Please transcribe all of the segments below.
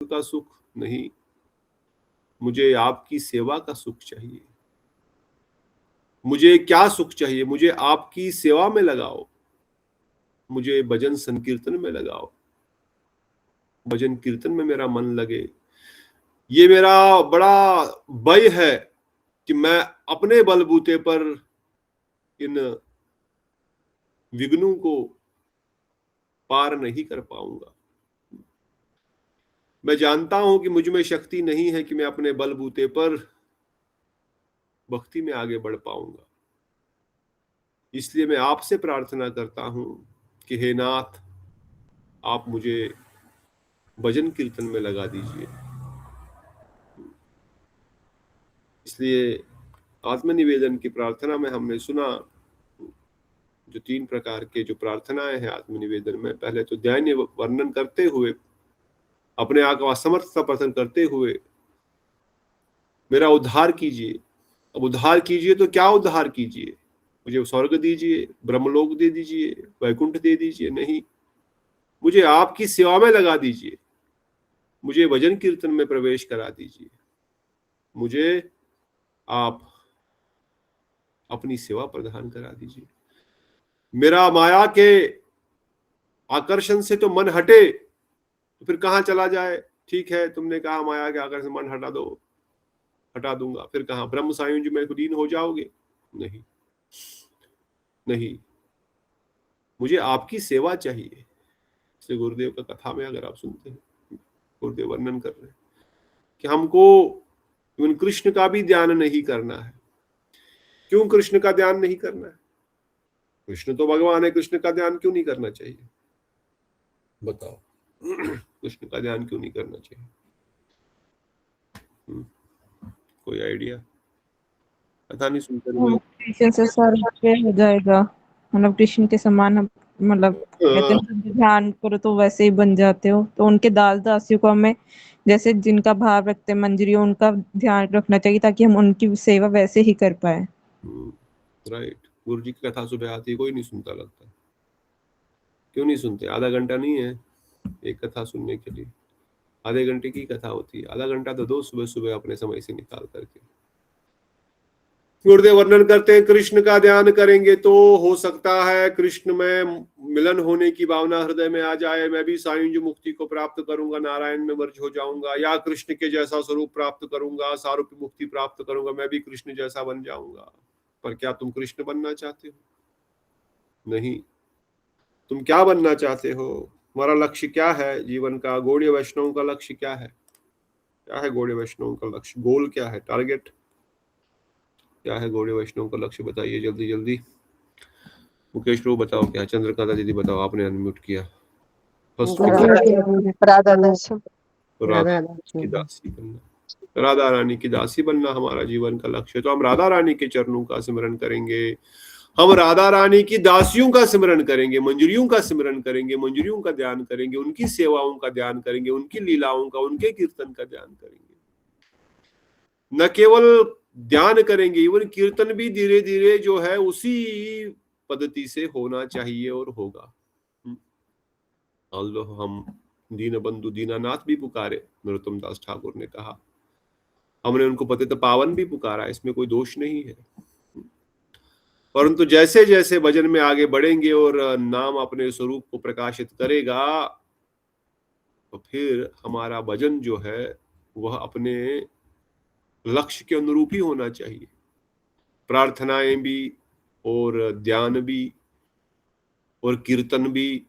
का सुख नहीं, मुझे आपकी सेवा का सुख चाहिए। मुझे क्या सुख चाहिए? मुझे आपकी सेवा में लगाओ, मुझे भजन संकीर्तन में लगाओ, भजन कीर्तन में मेरा मन लगे। ये मेरा बड़ा भय है कि मैं अपने बलबूते पर इन विघ्नों को पार नहीं कर पाऊंगा। मैं जानता हूं कि मुझ में शक्ति नहीं है कि मैं अपने बलबूते पर भक्ति में आगे बढ़ पाऊंगा। इसलिए मैं आपसे प्रार्थना करता हूं कि हे नाथ, आप मुझे भजन कीर्तन में लगा दीजिए। इसलिए आत्मनिवेदन की प्रार्थना में हमने सुना जो 3 प्रकार के जो प्रार्थनाएं हैं आत्मनिवेदन में। पहले तो दैन्य वर्णन करते हुए, अपने आप का असमर्थता प्रकट करते हुए, मेरा उद्धार कीजिए। अब उद्धार कीजिए तो क्या उद्धार कीजिए? मुझे स्वर्ग दीजिए, ब्रह्मलोक दे दीजिए, वैकुंठ दे दीजिए? नहीं, मुझे आपकी सेवा में लगा दीजिए, मुझे भजन कीर्तन में प्रवेश करा दीजिए, मुझे आप अपनी सेवा प्रदान करा दीजिए। मेरा माया के आकर्षण से तो मन हटे तो फिर कहाँ चला जाए? ठीक है, तुमने कहा माया के आकर्षण मन हटा दो, हटा दूंगा, फिर कहाँ ब्रह्म सायुज्य में लीन हो जाओगे? नहीं नहीं, मुझे आपकी सेवा चाहिए। इसलिए गुरुदेव का कथा में अगर आप सुनते हैं, गुरुदेव वर्णन कर रहे हैं कि हमको इवन कृष्ण का भी ध्यान नहीं करना है। क्यों कृष्ण का ध्यान नहीं करना है? कृष्ण तो भगवान है, कृष्ण का ध्यान क्यों नहीं करना चाहिए? बताओ, कृष्ण का ध्यान क्यों नहीं करना चाहिए? कोई आइडिया? कथा नहीं सुनते लोग। कृष्ण से सर हो जाएगा, मतलब कृष्ण के समान हम, मतलब कहते हैं ध्यान करो तो वैसे ही बन जाते हो। तो उनके दास दासियों को हमें, जैसे जिनका भाव रखते हैं मंजरियों, उनका ध्यान रखना चाहिए ताकि हम उनकी सेवा वैसे ही कर पाए। राइट। गुरु जी की कथा सुबह आती है, कोई नहीं सुनता लगता। क्यों नहीं सुनते? आधा घंटा नहीं है एक कथा सुनने के लिए, आधे घंटे की कथा होती है। आधा घंटा तो दो सुबह सुबह अपने समय से निकाल करके। गुरुदेव वर्णन करते हैं, कृष्ण का ध्यान करेंगे तो हो सकता है कृष्ण में मिलन होने की भावना हृदय में आ जाए। मैं भी सायुज्य मुक्ति को प्राप्त करूंगा, नारायण में वर्ज हो जाऊंगा, या कृष्ण के जैसा स्वरूप प्राप्त करूंगा, सारूप्य मुक्ति प्राप्त करूंगा, मैं भी कृष्ण जैसा बन जाऊंगा। पर क्या तुम कृष्ण बनना चाहते हो? नहीं। तुम क्या बनना चाहते हो? तुम्हारा लक्ष्य क्या है जीवन का? गौड़ीय वैष्णव का लक्ष्य क्या है? क्या है गौड़ीय वैष्णव का लक्ष्य? गोल क्या है? टारगेट क्या है गौड़ीय वैष्णव का लक्ष्य? बताइए जल्दी जल्दी। मुकेश प्रभु बताओ क्या? चंद्रकांता दीदी बताओ, आपने अनम्यूट किया। राधा की दासी बनना, राधा रानी की दासी बनना हमारा जीवन का लक्ष्य है। तो हम राधा रानी के चरणों का सिमरन करेंगे, हम राधा रानी की दासियों का सिमरन करेंगे, मंजरियों का सिमरन करेंगे, मंजरियों का ध्यान करेंगे, उनकी सेवाओं का ध्यान करेंगे, उनकी लीलाओं का, उनके कीर्तन का ध्यान करेंगे। न केवल ध्यान करेंगे, इवन कीर्तन भी धीरे धीरे जो है उसी पद्धति से होना चाहिए और होगा। हम दीन बंधु दीनानाथ भी पुकारे, नरोत्तम दास ठाकुर ने कहा, हमने उनको पतित पावन भी पुकारा, इसमें कोई दोष नहीं है। परंतु जैसे जैसे भजन में आगे बढ़ेंगे और नाम अपने स्वरूप को प्रकाशित करेगा, तो फिर हमारा भजन जो है वह अपने लक्ष्य के अनुरूप ही होना चाहिए। प्रार्थनाएं भी और ध्यान भी और कीर्तन भी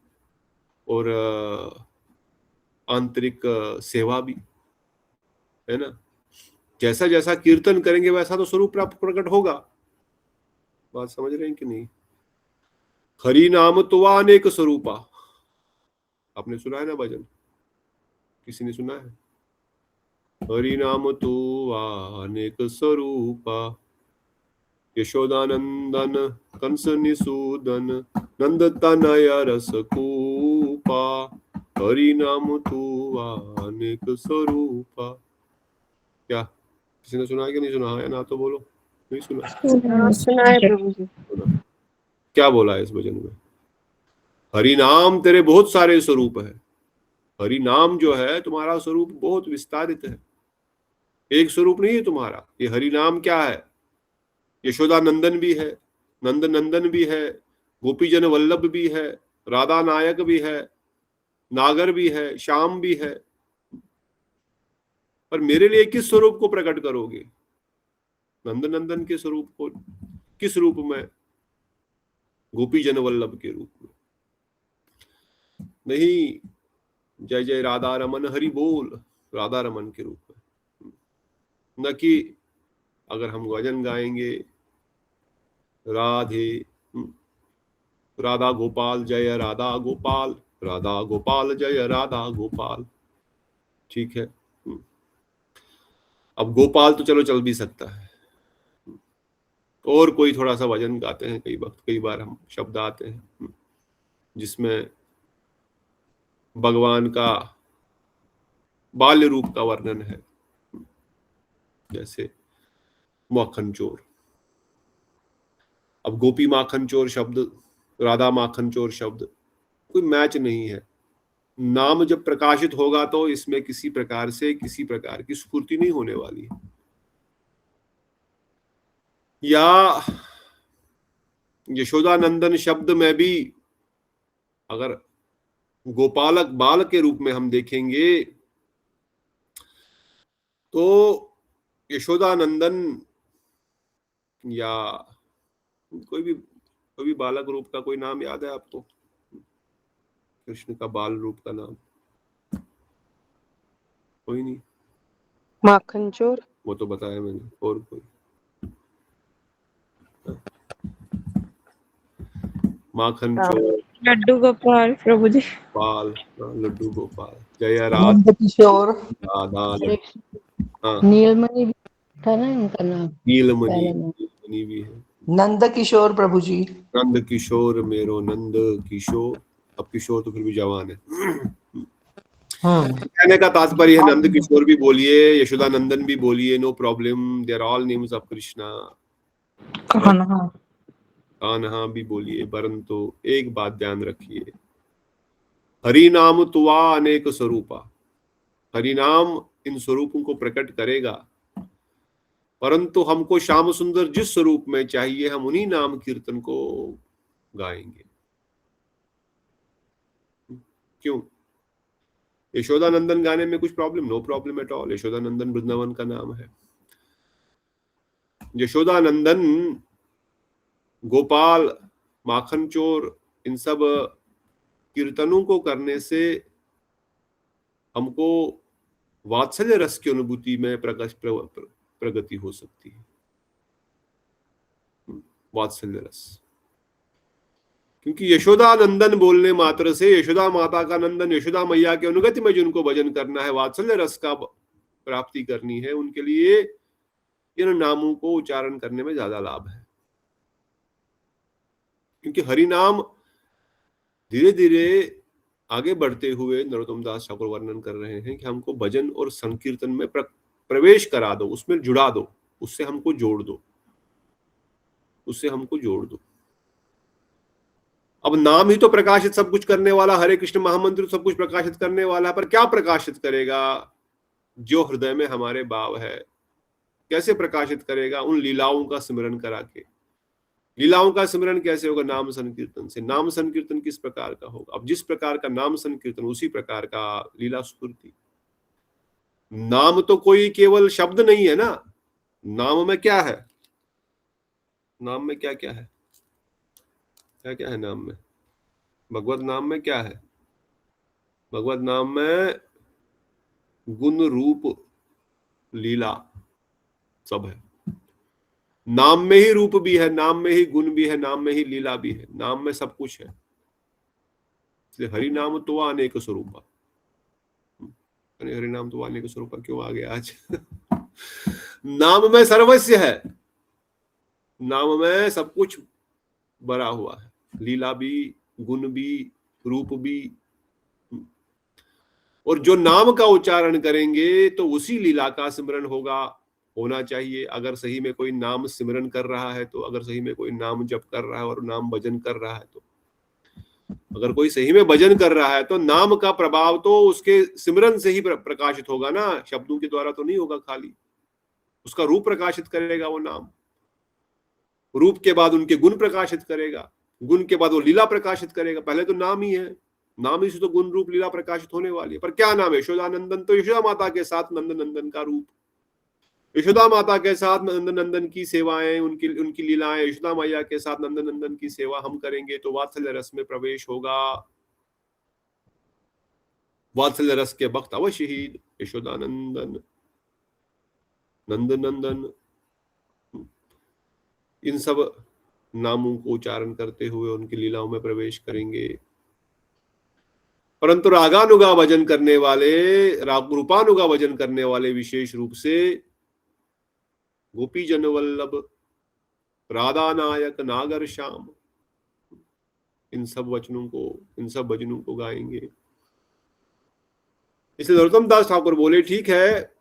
और आंतरिक सेवा भी, है ना? जैसा जैसा कीर्तन करेंगे वैसा तो स्वरूप प्रकट होगा। बात समझ रहे हैं कि नहीं? हरि नाम तो अनेक स्वरूपा, आपने सुना है ना भजन? किसी ने सुना है? हरि नाम तो अनेक स्वरूपा, यशोदानंदन कंस निसूदन, नंद तनय रस कूपा, हरि नाम तू अनेक स्वरूपा। क्या किसी ने सुना है कि नहीं सुना है? ना तो बोलो। नहीं सुना? सुना है प्रभु जी। क्या बोला है इस भजन में? हरि नाम तेरे बहुत सारे स्वरूप है, हरि नाम जो है तुम्हारा स्वरूप बहुत विस्तारित है, एक स्वरूप नहीं है तुम्हारा। ये हरि नाम क्या है? यशोदा नंदन भी है, नंद नंदन भी है, गोपीजन वल्लभ भी है, राधा नायक भी है, नागर भी है, श्याम भी है। पर मेरे लिए किस स्वरूप को प्रकट करोगे? नंद नंदन के स्वरूप को। किस रूप में? गोपीजन वल्लभ के रूप में। नहीं, जय जय राधा रमन हरि बोल, राधा रमन के रूप में। न कि अगर हम भजन गाएंगे राधे राधा गोपाल जय राधा गोपाल, राधा गोपाल जय राधा गोपाल, ठीक है। अब गोपाल तो चलो चल भी सकता है, और कोई थोड़ा सा भजन गाते हैं, कई बार हम शब्द आते हैं जिसमें भगवान का बाल्य रूप का वर्णन है, जैसे माखन चोर। अब गोपी माखन चोर शब्द, राधा माखन चोर शब्द कोई मैच नहीं है। नाम जब प्रकाशित होगा तो इसमें किसी प्रकार की स्फूर्ति नहीं होने वाली है। या यशोदानंदन शब्द में भी अगर गोपालक बाल के रूप में हम देखेंगे तो यशोदानंदन या कोई भी बालक रूप का कोई नाम याद है आपको? कृष्ण का बाल रूप का नाम कोई नहीं? माखन चोर, वो तो बताया मैंने। और कोई? माखन चोर, लड्डू गोपाल प्रभु जी, बाल, लड्डू गोपाल, जय राधा नंद किशोर, राधा हाँ, नीलमणि भी था ना इनका नाम, नीलमणि, पहला नाम। नीलमणि भी है। नंद किशोर प्रभु जी। नंद किशोर मेरो नंद किशोर। अब किशोर तो फिर भी जवान है। कहने का तात्पर्य है नंद किशोर भी बोलिए, यशोदानंदन भी बोलिए, no problem, they are all names of Krishna. Kanha भी बोलिए, परंतु एक बात ध्यान रखिए, हरि नाम तुवा अनेक स्वरूपा। हरि नाम इन स्वरूपों को प्रकट करेगा, परंतु हमको श्याम सुंदर जिस स्वरूप में चाहिए हम उन्हीं नाम कीर्तन को गाएंगे। क्यों? यशोदानंदन गाने में कुछ problem? No problem at all. Yashodanandan Vrindavan का नाम है। यशोदानंदन, गोपाल, माखन चोर, इन सब कीर्तनों को करने से हमको वात्सल्य रस की अनुभूति में प्रगति हो सकती है। वात्सल्य रस, क्योंकि यशोदानंदन बोलने मात्र से यशोदा माता का नंदन, यशोदा मैया के अनुगति में जिनको भजन करना है, वात्सल्य रस का प्राप्ति करनी है, उनके लिए इन नामों को उच्चारण करने में ज्यादा लाभ है। क्योंकि हरि नाम धीरे धीरे आगे बढ़ते हुए नरोत्तम दास ठाकुर वर्णन कर रहे हैं कि हमको भजन और संकीर्तन में प्रवेश करा दो, उसमें जुड़ा दो, उससे हमको जोड़ दो, अब नाम ही तो प्रकाशित सब कुछ करने वाला, हरे कृष्ण महामंत्र सब कुछ प्रकाशित करने वाला, पर क्या प्रकाशित करेगा? जो हृदय में हमारे भाव है। कैसे प्रकाशित करेगा? उन लीलाओं का स्मरण करा के। लीलाओं का स्मरण कैसे होगा? नाम संकीर्तन से। नाम संकीर्तन किस प्रकार का होगा? अब जिस प्रकार का नाम संकीर्तन उसी प्रकार का लीला स्फूर्ति। नाम तो कोई केवल शब्द नहीं है ना, नाम में क्या है? नाम में क्या क्या है? क्या क्या है नाम में? भगवत नाम में क्या है? भगवत नाम में गुण रूप लीला सब है। नाम में ही रूप भी है, नाम में ही गुण भी है, नाम में ही लीला भी है, नाम में सब कुछ है। इसलिए हरि नाम तो अनेक स्वरूपा। हरि नाम तो अनेक स्वरूपा क्यों आ गया आज? नाम में सर्वस्व है, नाम में सब कुछ भरा हुआ है, लीला भी, गुण भी, रूप भी। और जो नाम का उच्चारण करेंगे तो उसी लीला का स्मरण होना चाहिए। अगर सही में कोई नाम स्मरण कर रहा है तो, अगर सही में कोई नाम जप कर रहा है और नाम भजन कर रहा है तो अगर कोई सही में भजन कर रहा है तो नाम का प्रभाव तो उसके सिमरन से ही प्रकाशित होगा ना, शब्दों के द्वारा तो नहीं होगा, खाली उसका रूप प्रकाशित करेगा वो नाम, रूप के बाद उनके गुण प्रकाशित करेगा, गुण के बाद वो लीला प्रकाशित करेगा। पहले तो नाम ही है, नाम ही से तो गुण रूप लीला प्रकाशित होने वाली है। पर क्या नाम है? यशोदानंदन, तो यशोदा माता के साथ नंद नंदन का रूप, यशोदा माता के साथ नंद नंदन की सेवाएं, उनकी उनकी लीलाएं, यशोदा मैया के साथ नंद नंदन की सेवा हम करेंगे तो वात्सल्य रस में प्रवेश होगा। वात्सल्य रस के भक्त अवश्य ही यशोदानंदन, नंद नंदन, इन सब नामों को उच्चारण करते हुए उनकी लीलाओं में प्रवेश करेंगे। परंतु रागानुगा भजन करने वाले, रूपानुगा भजन करने वाले विशेष रूप से गोपी जन वल्लभ, राधा नायक, नागर श्याम, इन सब वचनों को, इन सब भजनों को गाएंगे। इसलिए नरोत्तम दास ठाकुर बोले, ठीक है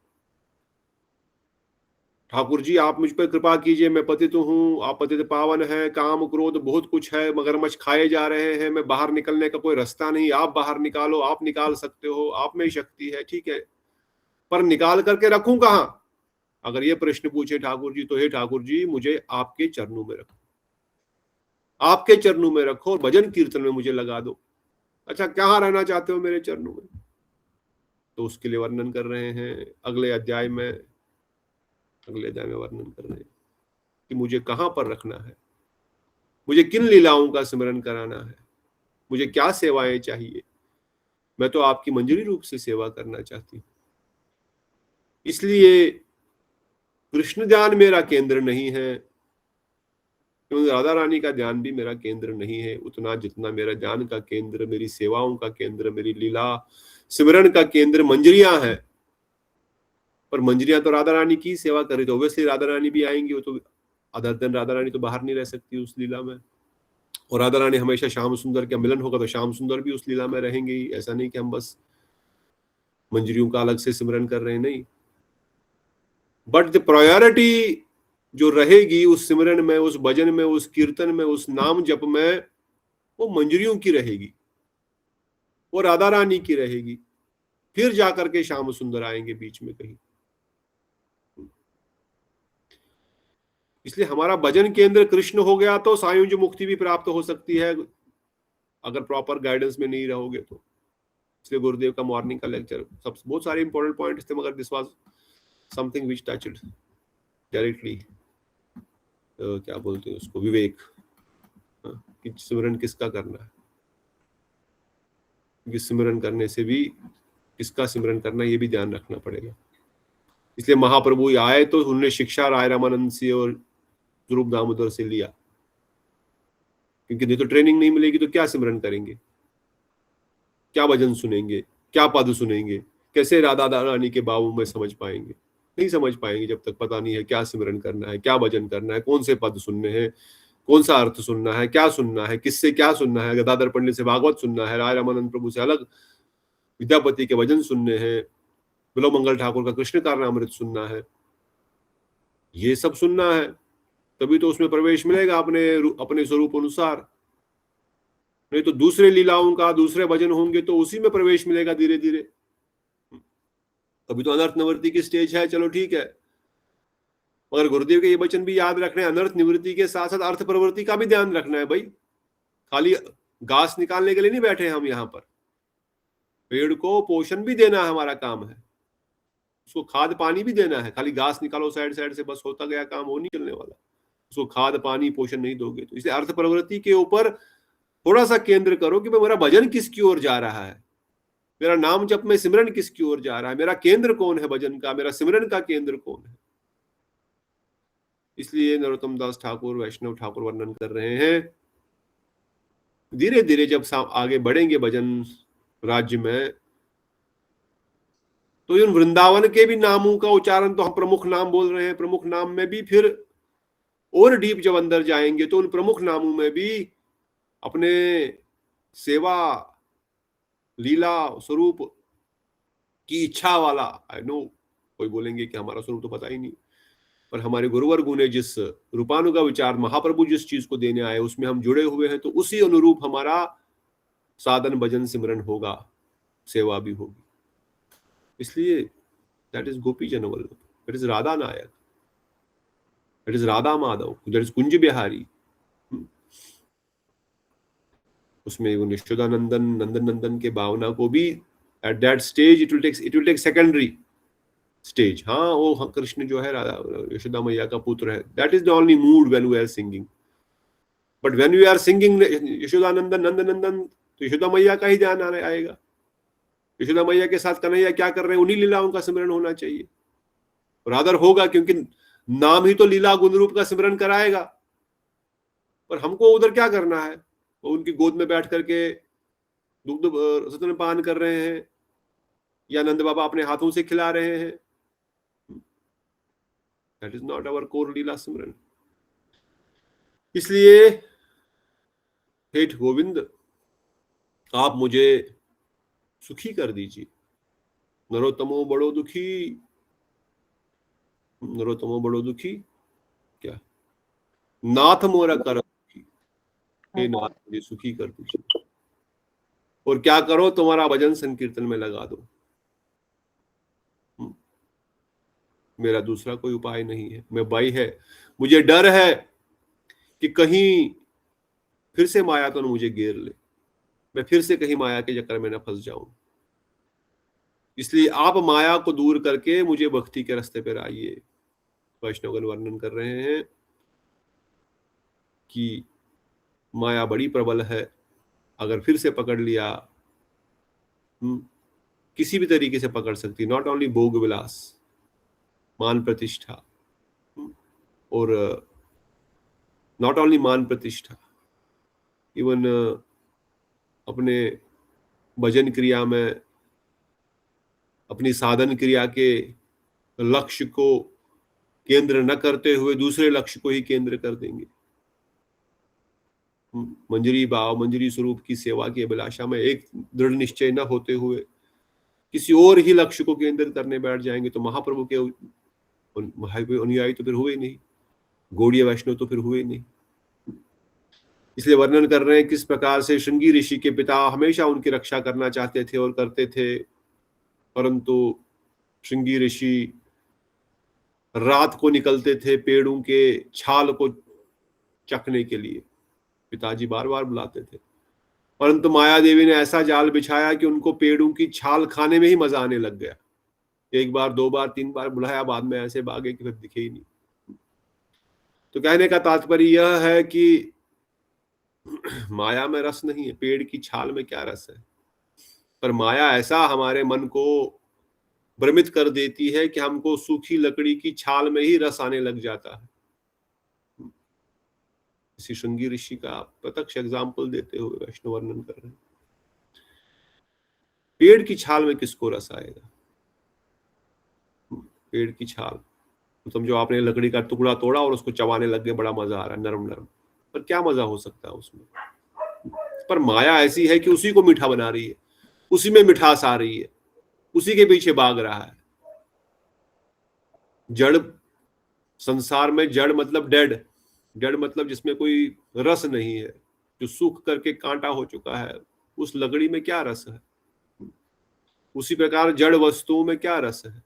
ठाकुर जी, आप मुझ पर कृपा कीजिए, मैं पतित हूँ, आप पतित पावन है, काम क्रोध बहुत कुछ है, मगरमच्छ खाए जा रहे हैं, मैं बाहर निकलने का कोई रास्ता नहीं, आप बाहर निकालो, आप निकाल सकते हो, आप में शक्ति है, ठीक है, पर निकाल करके रखूं कहां? अगर ये प्रश्न पूछे ठाकुर जी तो हे ठाकुर जी, मुझे आपके चरणों में रखो, आपके चरणों में रखो और भजन कीर्तन में मुझे लगा दो। अच्छा, कहाँ रहना चाहते हो मेरे चरणों में? तो उसके लिए वर्णन कर रहे हैं अगले अध्याय में, वर्णन कर रहे हैं कि मुझे कहां पर रखना है, मुझे किन लीलाओं का स्मरण कराना है, मुझे क्या सेवाएं चाहिए। मैं तो आपकी मंजरी रूप से सेवा करना चाहती हूं। इसलिए कृष्ण ध्यान मेरा केंद्र नहीं है, क्योंकि राधा रानी का ध्यान भी मेरा केंद्र नहीं है उतना, जितना मेरा ध्यान का केंद्र, मेरी सेवाओं का केंद्र, मेरी लीला सिमरन का केंद्र मंजरियां है। पर मंजरियां तो राधा रानी की सेवा कर रही, तो ऑब्वियसली राधा रानी भी आएंगी, वो तो अदर दिन राधा रानी तो बाहर नहीं रह सकती उस लीला में। और राधा रानी हमेशा श्याम सुंदर का मिलन होगा तो श्याम सुंदर भी उस लीला में रहेंगे ही। ऐसा नहीं कि हम बस मंजरियों का अलग से सिमरन कर रहे हैं, नहीं, बट द प्रायोरिटी जो रहेगी उस सिमरन में, उस भजन में, उस कीर्तन में, उस नाम जप में, वो मंजरियों की रहेगी, वो राधा रानी की रहेगी। फिर जाकर के श्याम सुंदर आएंगे बीच में कहीं। इसलिए हमारा भजन केंद्र कृष्ण हो गया तो सायुज्य मुक्ति भी प्राप्त हो सकती है, अगर प्रॉपर गाइडेंस में नहीं रहोगे तो। इसलिए गुरुदेव का मॉर्निंग का लेक्चर, सब बहुत सारे इंपॉर्टेंट पॉइंट्स थे, मगर this was something which touched directly, क्या बोलते हैं उसको, विवेक, कि सिमरन किसका करना है, क्योंकि सिमरन करने से भी किसका सिमरन करना है ये भी ध्यान रखना पड़ेगा। इसलिए महाप्रभु आए तो उन्होंने शिक्षा राय रामानंद से और स्वरूप दामोदर से लिया, क्योंकि नहीं तो ट्रेनिंग नहीं मिलेगी तो क्या सिमरन करेंगे, क्या भजन सुनेंगे, क्या पद सुनेंगे, कैसे राधा रानी के बाबू में समझ पाएंगे? नहीं समझ पाएंगे जब तक पता नहीं है क्या सिमरन करना है, क्या भजन करना है, कौन से पद सुनने हैं, कौन सा अर्थ सुनना है, क्या सुनना है, किससे क्या सुनना है, गदाधर पंडित से भागवत सुनना है, राय रामानंद प्रभु से अलग विद्यापति के भजन सुनने हैं, बिलो मंगल ठाकुर का कृष्ण कारणामृत सुनना है, ये सब सुनना है, तभी तो उसमें प्रवेश मिलेगा अपने स्वरूप अनुसार। नहीं तो दूसरे लीलाओं का, दूसरे भजन होंगे तो उसी में प्रवेश मिलेगा धीरे धीरे। अभी तो अनर्थ निवृत्ति की स्टेज है, चलो ठीक है, मगर गुरुदेव के ये वचन भी याद रखना है, अनर्थ निवृत्ति के साथ साथ अर्थ प्रवृत्ति का भी ध्यान रखना है भाई। खाली घास निकालने के लिए नहीं बैठे हम यहाँ पर, पेड़ को पोषण भी देना हमारा काम है, उसको खाद पानी भी देना है। खाली घास निकालो साइड साइड से बस होता गया काम, वो नहीं चलने वाला, उसको खाद पानी पोषण नहीं दोगे तो। इसलिए अर्थ प्रवृत्ति के ऊपर थोड़ा सा केंद्र करो कि मेरा भजन किसकी ओर जा रहा है, मेरा नाम जप में सिमरन किसकी ओर जा रहा है, मेरा केंद्र कौन है भजन का, मेरा सिमरन का केंद्र कौन है। इसलिए नरोत्तम दास ठाकुर, वैष्णव ठाकुर वर्णन कर रहे हैं, धीरे धीरे जब आगे बढ़ेंगे भजन राज्य में तो इन वृंदावन के भी नामों का उच्चारण, तो हम प्रमुख नाम बोल रहे हैं, प्रमुख नाम में भी फिर और डीप जब अंदर जाएंगे तो उन प्रमुख नामों में भी अपने सेवा लीला स्वरूप की इच्छा वाला, आई नो कोई बोलेंगे कि हमारा स्वरूप तो पता ही नहीं, पर हमारे गुरुवर्गों ने जिस रूपानुगा विचार, महाप्रभु जिस चीज को देने आए उसमें हम जुड़े हुए हैं, तो उसी अनुरूप हमारा साधन भजन सिमरन होगा, सेवा भी होगी। इसलिए दैट इज गोपी जन वल्लभ, दैट इज राधा नायक, that is Radha Madhav, that is Kunj Bihari. उसमें वो यशोदानंदन, नंदन नंदन के भावना को भी at that stage it will take secondary stage. हाँ, वो कृष्ण जो है राधा यशोदा मैया का पुत्र है, that is the only mood when we are singing. But when we are singing Yashodanandan, Nandanandan, तो यशोदा मैया का ही ध्यान आएगा। यशोदा मैया के साथ कन्हैया क्या कर रहे हैं, उन्हीं लीलाओं का सिमरन होना चाहिए। और आदर होगा, क्योंकि नाम ही तो लीला गुण रूप का सिमरन कराएगा। पर हमको उधर क्या करना है, वो उनकी गोद में बैठ करके दुग्ध स्तन पान कर रहे हैं, या नंद बाबा अपने हाथों से खिला रहे हैं। That is not our core लीला सिमरन। इसलिए हेठ गोविंद, आप मुझे सुखी कर दीजिए। नरोत्तमो बड़ो दुखी, नरोत्तमो बड़ो दुखी, क्या नाथ मोरा कर दुखी, हे नाथ मुझे सुखी कर दीजिए। और क्या करो, तुम्हारा भजन संकीर्तन में लगा दो। मेरा दूसरा कोई उपाय नहीं है। मैं बाई है, मुझे डर है कि कहीं फिर से माया तो मुझे घेर ले, मैं फिर से कहीं माया के चक्कर में न फंस जाऊं। इसलिए आप माया को दूर करके मुझे भक्ति के रास्ते पर आइए। वैष्णवगण वर्णन कर रहे हैं कि माया बड़ी प्रबल है, अगर फिर से पकड़ लिया, किसी भी तरीके से पकड़ सकती, नॉट ओनली भोग विलास, मान प्रतिष्ठा, और नॉट ओनली मान प्रतिष्ठा, इवन अपने भजन क्रिया में, अपनी साधन क्रिया के लक्ष्य को केंद्र न करते हुए दूसरे लक्ष्य को ही केंद्र कर देंगे। मंजरी भाव, मंजरी स्वरूप की सेवा की अभिलाषा में एक दृढ़ निश्चय न होते हुए किसी और ही लक्ष्य को केंद्र करने बैठ जाएंगे, तो महाप्रभु के अनुयायी तो फिर हुए नहीं, गौड़ीय वैष्णव तो फिर हुए नहीं। इसलिए वर्णन कर रहे हैं किस प्रकार से श्रृंगी ऋषि के पिता हमेशा उनकी रक्षा करना चाहते थे और करते थे, परंतु श्रृंगी ऋषि रात को निकलते थे पेड़ों के छाल को चखने के लिए। पिताजी बार बार बुलाते थे, परंतु माया देवी ने ऐसा जाल बिछाया कि उनको पेड़ों की छाल खाने में ही मजा आने लग गया। एक बार, दो बार, तीन बार बुलाया, बाद में ऐसे भागे कि फिर दिखे ही नहीं। तो कहने का तात्पर्य यह है कि माया में रस नहीं है, पेड़ की छाल में क्या रस है। पर माया ऐसा हमारे मन को भ्रमित कर देती है कि हमको सूखी लकड़ी की छाल में ही रस आने लग जाता है। इसी श्रृंगी ऋषि का प्रत्यक्ष एग्जाम्पल देते हुए वैष्णव वर्णन कर रहे हैं। पेड़ की छाल में किसको रस आएगा? पेड़ की छाल, समझो आपने लकड़ी का टुकड़ा तोड़ा और उसको चबाने लग गए, बड़ा मजा आ रहा है, नरम नरम, पर क्या मजा हो सकता है उसमें? पर माया ऐसी है कि उसी को मीठा बना रही है, उसी में मिठास आ रही है, उसी के पीछे भाग रहा है। जड़ संसार में, जड़ मतलब डेड, जड़ मतलब जिसमें कोई रस नहीं है, जो सूख करके कांटा हो चुका है, उस लकड़ी में क्या रस है? उसी प्रकार जड़ वस्तुओं में क्या रस है?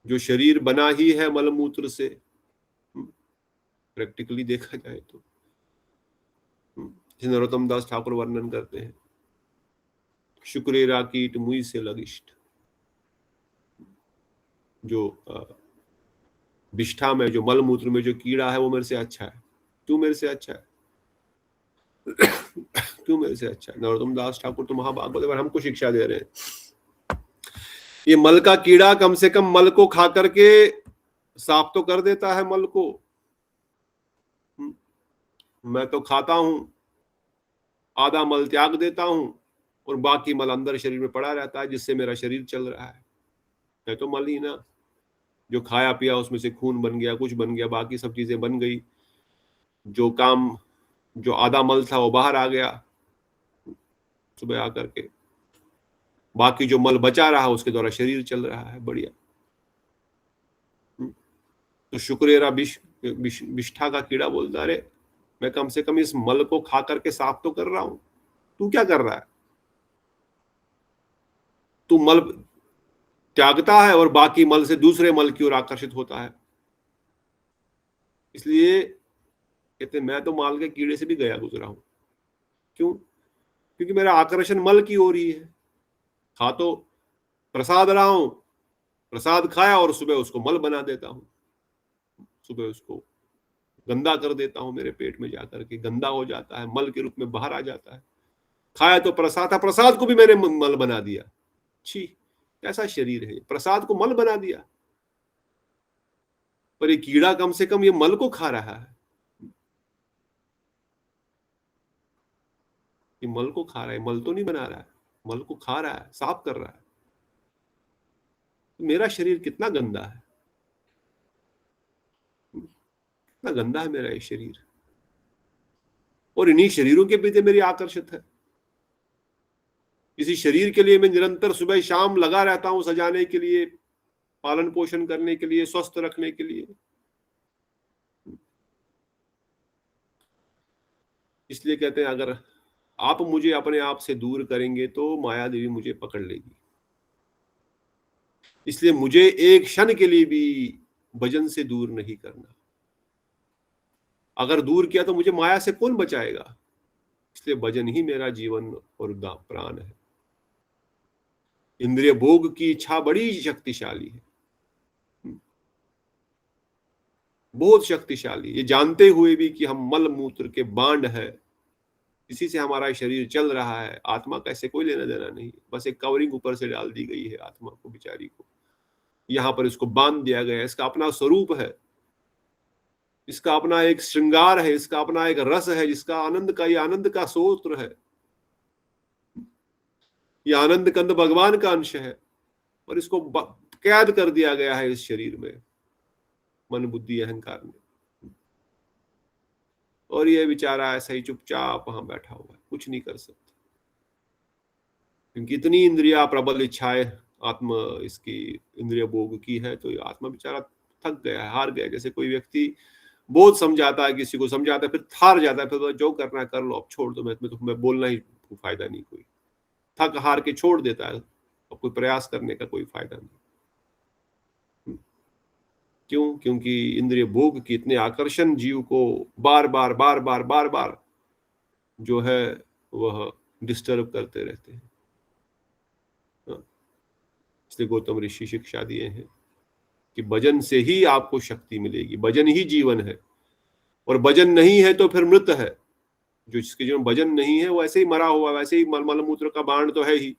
जो शरीर बना ही है मलमूत्र से, प्रैक्टिकली देखा जाए तो। नरोत्तम दास ठाकुर वर्णन करते हैं, शुक्रेरा कीट मुई से लगिष्ठ। जो विष्ठा में, जो मलमूत्र में जो कीड़ा है, वो मेरे से अच्छा है। तू मेरे से अच्छा है, तू मेरे से अच्छा है। नरोत्तम दास ठाकुर तो महाभागवत पर हमको शिक्षा दे रहे हैं। ये मल का कीड़ा कम से कम मल को खा करके साफ तो कर देता है मल को। मैं तो खाता हूं, आधा मल त्याग देता हूं और बाकी मल अंदर शरीर में पड़ा रहता है, जिससे मेरा शरीर चल रहा है। मैं तो मल ही ना, जो खाया पिया उसमें से खून बन गया, कुछ बन गया, बाकी सब चीजें बन गई। जो काम, जो आधा मल था वो बाहर आ गया सुबह आकर के, बाकी जो मल बचा रहा उसके द्वारा शरीर चल रहा है। बढ़िया। तो शुक्रेरा विष्ठा का कीड़ा बोलता, अरे मैं कम से कम इस मल को खा करके साफ तो कर रहा हूं। तू क्या कर रहा है? तू मल त्यागता है और बाकी मल से दूसरे मल की ओर आकर्षित होता है। इसलिए कहते मैं तो माल के कीड़े से भी गया गुजरा हूं। क्यों? क्योंकि मेरा आकर्षण मल की ओर ही है। खा तो प्रसाद रहा हूं, प्रसाद खाया और सुबह उसको मल बना देता हूं, सुबह उसको गंदा कर देता हूं, मेरे पेट में जाकर के गंदा हो जाता है, मल के रूप में बाहर आ जाता है। खाया तो प्रसाद था, प्रसाद को भी मैंने मल बना दिया। छी, कैसा शरीर है, प्रसाद को मल बना दिया। पर ये कीड़ा कम से कम ये मल को खा रहा है, ये मल को खा रहा है, मल तो नहीं बना रहा है, मल को खा रहा है, साफ कर रहा है। तो मेरा शरीर कितना गंदा है, कितना गंदा है मेरा ये शरीर। और इन्हीं शरीरों के प्रति मेरी आकर्षित है। इसी शरीर के लिए मैं निरंतर सुबह शाम लगा रहता हूं, सजाने के लिए, पालन पोषण करने के लिए, स्वस्थ रखने के लिए। इसलिए कहते हैं अगर आप मुझे अपने आप से दूर करेंगे तो माया देवी मुझे पकड़ लेगी। इसलिए मुझे एक क्षण के लिए भी भजन से दूर नहीं करना। अगर दूर किया तो मुझे माया से कौन बचाएगा? इसलिए भजन ही मेरा जीवन और प्राण है। इंद्रिय भोग की इच्छा बड़ी शक्तिशाली है, बहुत शक्तिशाली। ये जानते हुए भी कि हम मल मूत्र के बांड है, इसी से हमारा शरीर चल रहा है, आत्मा का ऐसे कोई लेना देना नहीं। बस एक कवरिंग ऊपर से डाल दी गई है आत्मा को, बिचारी को यहां पर इसको बांध दिया गया है। इसका अपना स्वरूप है, इसका अपना एक श्रृंगार है, इसका अपना एक रस है, जिसका आनंद का, ये आनंद का स्रोत है, ये आनंद कंद भगवान का अंश है। और इसको कैद कर दिया गया है इस शरीर में, मन बुद्धि अहंकार में। और ये बेचारा ऐसा ही चुपचाप वहां बैठा हुआ है, कुछ नहीं कर सकता, क्योंकि इतनी इंद्रिया प्रबल इच्छाएं आत्मा इसकी इंद्रिय भोग की है। तो आत्मा बेचारा थक गया है, हार गया। जैसे कोई व्यक्ति बहुत समझाता है, किसी को समझाता है, फिर हार जाता है, फिर जो करना है कर लो, अब छोड़ दो, मैं बोलना ही फायदा नहीं, कोई थक हार के छोड़ देता है, अब कोई प्रयास करने का कोई फायदा नहीं। क्यों? क्योंकि इंद्रिय भोग की इतने आकर्षण जीव को बार बार बार बार बार बार जो है वह डिस्टर्ब करते रहते हैं। इसलिए गौतम ऋषि शिक्षा दिए हैं कि भजन से ही आपको शक्ति मिलेगी, भजन ही जीवन है। और भजन नहीं है तो फिर मृत है। जो जिसके जीवन भजन नहीं है वो ऐसे ही मरा हुआ, वैसे ही मलमूत्र का बाण तो है ही।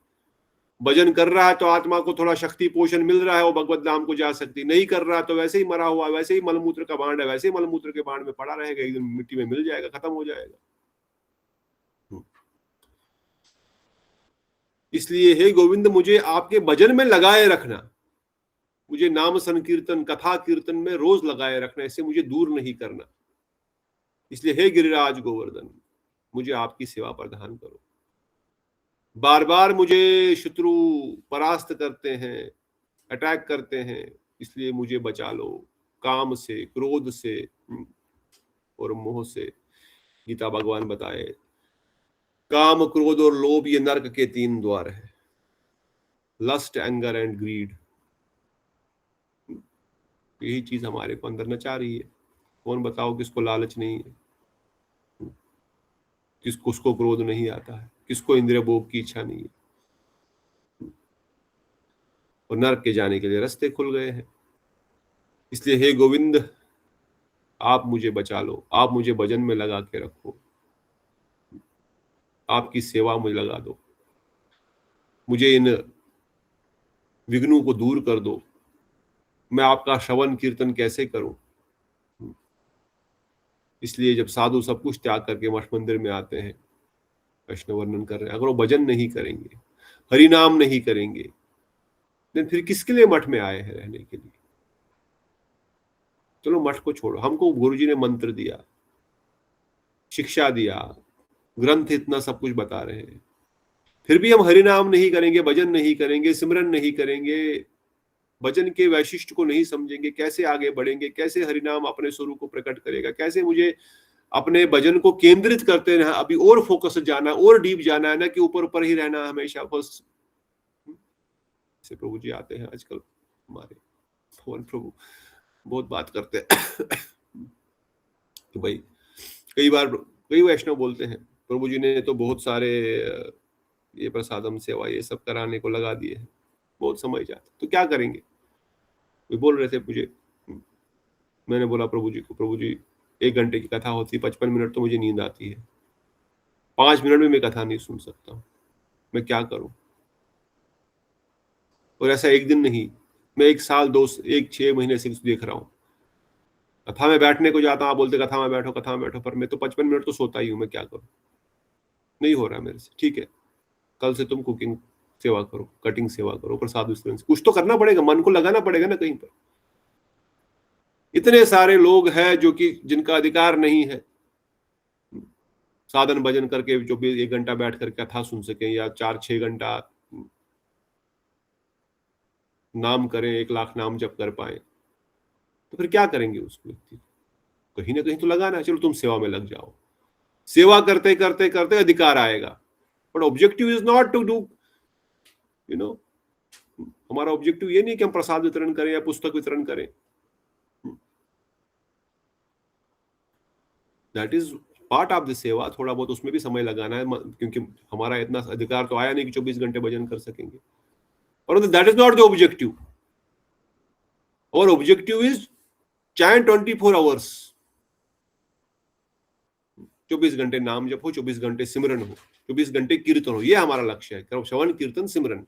भजन कर रहा है तो आत्मा को थोड़ा शक्ति पोषण मिल रहा है, वो भगवत धाम को जा सकती। नहीं कर रहा तो वैसे ही मरा हुआ, वैसे ही मलमूत्र का बाण है, वैसे ही मलमूत्र के बाण में पड़ा रहेगा, एक दिन मिट्टी में मिल जाएगा, खत्म हो जाएगा। इसलिए हे गोविंद, मुझे आपके भजन में लगाए रखना, मुझे नाम संकीर्तन कथा कीर्तन में रोज लगाए रखना, इससे मुझे दूर नहीं करना। इसलिए हे गिरिराज गोवर्धन, मुझे आपकी सेवा प्रदान करो। बार बार मुझे शत्रु परास्त करते हैं, अटैक करते हैं, इसलिए मुझे बचा लो काम से, क्रोध से और मोह से। गीता भगवान बताए, काम, क्रोध और लोभ ये नरक के 3 द्वार है। लस्ट, एंगर एंड ग्रीड, यही चीज हमारे को अंदर नचा रही है। कौन बताओ किसको लालच नहीं है, किसको क्रोध नहीं आता है, किसको इंद्रिय भोग की इच्छा नहीं है। और नरक के जाने के लिए रास्ते खुल गए हैं। इसलिए हे गोविंद, आप मुझे बचा लो, आप मुझे भजन में लगा के रखो, आपकी सेवा मुझे लगा दो, मुझे इन विघ्नों को दूर कर दो। मैं आपका श्रवण कीर्तन कैसे करूं? इसलिए जब साधु सब कुछ त्याग करके मठ मंदिर में आते हैं, वैष्णव वर्णन कर रहे हैं, अगर वो भजन नहीं करेंगे, हरि नाम नहीं करेंगे, फिर किसके लिए मठ में आए हैं रहने के लिए? चलो मठ को छोड़ो, हमको गुरुजी ने मंत्र दिया, शिक्षा दिया, ग्रंथ इतना सब कुछ बता रहे हैं, फिर भी हम हरि नाम नहीं करेंगे, भजन नहीं करेंगे, सिमरन नहीं करेंगे, भजन के वैशिष्ट को नहीं समझेंगे, कैसे आगे बढ़ेंगे, कैसे हरिनाम अपने स्वरूप को प्रकट करेगा, कैसे मुझे अपने भजन को केंद्रित करते हैं, अभी और फोकस जाना, और डीप जाना है ना कि ऊपर ऊपर ही रहना हमेशा बस। से प्रभु जी आते हैं आजकल हमारे भवन प्रभु बहुत बात करते हैं तो भाई कई वैष्णव बोलते हैं प्रभु जी ने तो बहुत सारे ये प्रसादम सेवा ये सब कराने को लगा दिए हैं, बहुत समझ जाते, तो क्या करेंगे। वे बोल रहे थे मुझे, मैंने बोला प्रभु जी को, प्रभु जी 1 घंटे की कथा होती 55 मिनट तो मुझे नींद आती है, 5 मिनट में मैं कथा नहीं सुन सकता हूँ, मैं क्या करूं। और ऐसा एक दिन नहीं, मैं 1 साल 6 महीने से देख रहा हूँ। कथा में बैठने को जाता हूँ, बोलते कथा में बैठो, पर मैं तो 55 मिनट तो सोता ही हूँ, मैं क्या करूं, नहीं हो रहा मेरे से। ठीक है, कल से तुम कुकिंग सेवा करो, कटिंग सेवा करो, प्रसाद वितरण, कुछ तो करना पड़ेगा, मन को लगाना पड़ेगा ना कहीं पर। इतने सारे लोग हैं जो कि जिनका अधिकार नहीं है साधन भजन करके जो भी 1 घंटा बैठ कर कथा सुन सके या 4-6 घंटा नाम करें, 1 लाख नाम जप कर पाए, तो फिर क्या करेंगे उस व्यक्ति को। कहीं ना कहीं तो लगाना है। चलो तुम सेवा में लग जाओ, सेवा करते करते करते अधिकार आएगा, but objective is not to do हमारा ऑब्जेक्टिव ये नहीं कि हम प्रसाद वितरण करें या पुस्तक वितरण करें। That is part of the सेवा, थोड़ा बहुत उसमें भी समय लगाना है, क्योंकि हमारा इतना अधिकार तो आया नहीं कि 24 घंटे भजन कर सकेंगे, परंतु that is not the objective. और ऑब्जेक्टिव इज चाहे 24 आवर्स, 24 घंटे नाम जप हो, 24 घंटे सिमरन हो, 24 घंटे कीर्तन हो, ये हमारा लक्ष्य है। श्रवण कीर्तन सिमरन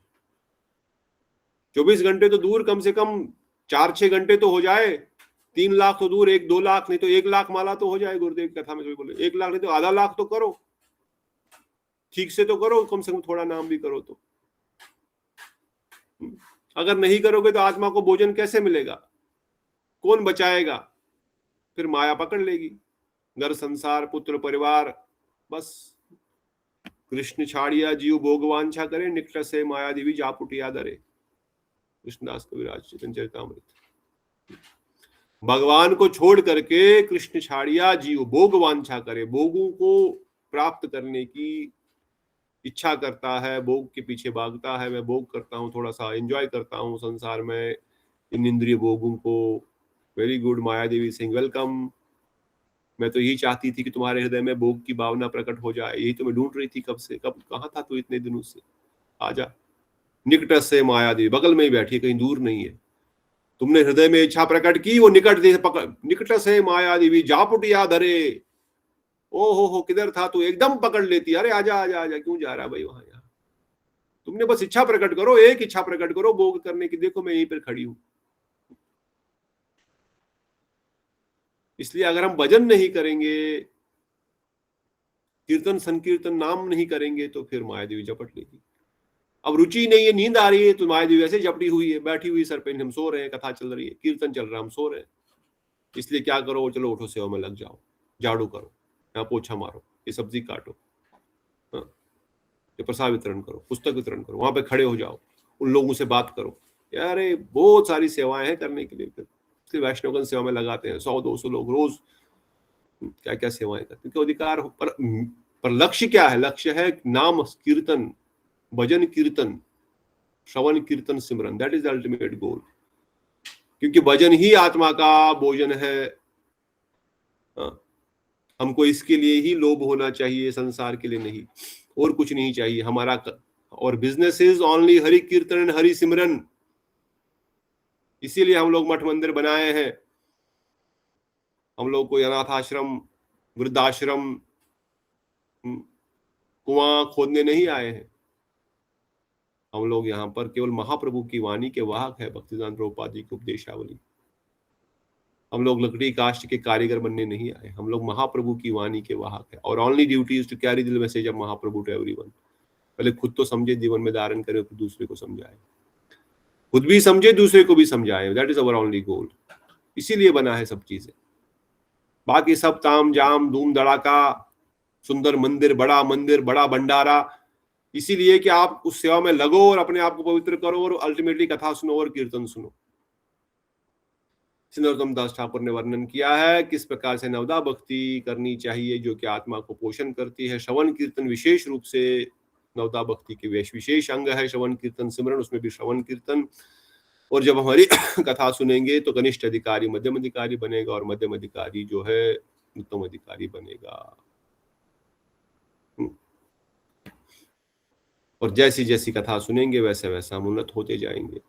24 घंटे तो दूर, कम से कम 4-6 घंटे तो हो जाए। 3 लाख तो दूर, 1-2 लाख, नहीं तो 1 लाख माला तो हो जाए। गुरुदेव की कथा में बोले 1 लाख नहीं तो आधा लाख तो करो, ठीक से तो करो, कम से कम थोड़ा नाम भी करो। तो अगर नहीं करोगे तो आत्मा को भोजन कैसे मिलेगा, कौन बचाएगा, फिर माया पकड़ लेगी, घर संसार पुत्र परिवार, बस कृष्ण छाड़िया जीव भोग वांछा करे, निकट से माया देवी जापुटिया दरे। कृष्णदास कविराज चैतन्य चरितामृत। भगवान को छोड़ करके कृष्ण छाड़िया जीव भोग वांछा करे, भोगों को प्राप्त करने की इच्छा करता है, भोग के पीछे भागता है। मैं भोग करता हूँ, थोड़ा सा एंजॉय करता हूँ संसार में इन इंद्रिय भोगों को। वेरी गुड माया देवी सिंह, वेलकम। मैं तो यही चाहती थी कि तुम्हारे हृदय में भोग की भावना प्रकट हो जाए, यही तो मैं ढूंढ रही थी कब से, कहाँ था तू इतने दिनों से, आजा। निकट से माया देवी, बगल में ही बैठी है, कहीं दूर नहीं है। तुमने हृदय में इच्छा प्रकट की, वो निकट से माया देवी जापुटिया धरे। ओ हो किधर था तू, एकदम पकड़ लेती, अरे आजा आजा आजा, क्यों जा रहा भाई वहां, यहाँ तुमने बस इच्छा प्रकट करो, एक इच्छा प्रकट करो भोग करने की, देखो मैं यहीं पर खड़ी हूं। इसलिए अगर हम भजन नहीं करेंगे, कीर्तन संकीर्तन नाम नहीं करेंगे, तो फिर माया देवी झपट लेगी। अब रुचि नहीं है, नींद आ रही है, तो माया देवी ऐसे झपटी हुई है, बैठी हुई सर पे, हम सो रहे हैं, कथा चल रही है, कीर्तन चल रहा है, हम सो रहे हैं। इसलिए क्या करो, चलो उठो सेवा में लग जाओ, झाड़ू करो, यहाँ पोछा मारो, ये सब्जी काटो, ये प्रसाद वितरण करो, पुस्तक वितरण करो, वहां पे खड़े हो जाओ, उन लोगों से बात करो। यार बहुत सारी सेवाएं हैं करने के लिए। फिर वैष्णवगण सेवा में लगाते हैं 100-200 लोग रोज, क्या क्या सेवाएं करते, क्योंकि अधिकार हो। पर लक्ष्य क्या है, लक्ष्य है नाम कीर्तन, भजन कीर्तन, श्रवण कीर्तन सिमरन, that is the ultimate goal. क्योंकि भजन ही आत्मा का भोजन है। हमको इसके लिए ही लोभ होना चाहिए, संसार के लिए नहीं, और कुछ नहीं चाहिए हमारा। और बिजनेस इज ओनली हरि कीर्तन एंड हरि सिमरन। इसीलिए हम लोग मठ मंदिर बनाए हैं। हम लोग कोई अनाथ आश्रम, वृद्धाश्रम, कुआं खोदने नहीं आए हैं। हम लोग यहाँ पर केवल महाप्रभु की वाणी के वाहक है, भक्तिदान प्रभुपाद जी की उपदेशावली। हम लोग लकड़ी काष्ठ के कारीगर बनने नहीं आए, हम लोग महाप्रभु की वाणी के वाहक है। और only duty is to carry the message of Mahaprabhu to everyone. पहले खुद तो समझे, जीवन में धारण करे, फिर दूसरे को समझाए, खुद भी समझे, दूसरे को भी समझाए। That is our only goal. इसीलिए बना है सब चीजें। बाकी सब ताम जाम धूम धड़ाका, सुंदर मंदिर, बड़ा भंडारा, इसीलिए कि आप उस सेवा में लगो और अपने आप को पवित्र करो और अल्टीमेटली कथा सुनो और कीर्तन सुनो। नरोत्तम दास ठाकुर ने वर्णन किया है किस प्रकार से नवदा भक्ति करनी चाहिए, जो कि आत्मा को पोषण करती है। श्रवण कीर्तन विशेष रूप से नवदा भक्ति के विशेष अंग है। श्रवण कीर्तन सिमरन, उसमें भी श्रवण कीर्तन। और जब हमारी कथा सुनेंगे तो कनिष्ठ अधिकारी मध्यम अधिकारी बनेगा, और मध्यम अधिकारी जो है उत्तम अधिकारी बनेगा। और जैसी जैसी कथा सुनेंगे वैसे वैसे हम उन्नत होते जाएंगे।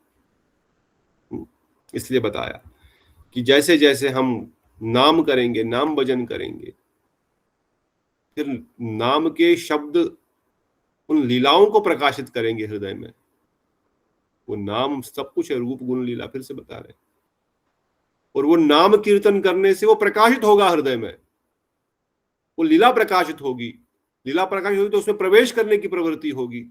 इसलिए बताया कि जैसे जैसे हम नाम करेंगे, नाम भजन करेंगे, फिर नाम के शब्द उन लीलाओं को प्रकाशित करेंगे हृदय में। वो नाम सब कुछ है, रूप गुण लीला, फिर से बता रहे। और वो नाम कीर्तन करने से वो प्रकाशित होगा हृदय में, वो लीला प्रकाशित होगी। लीला प्रकाशित होगी तो उसमें प्रवेश करने की प्रवृत्ति होगी।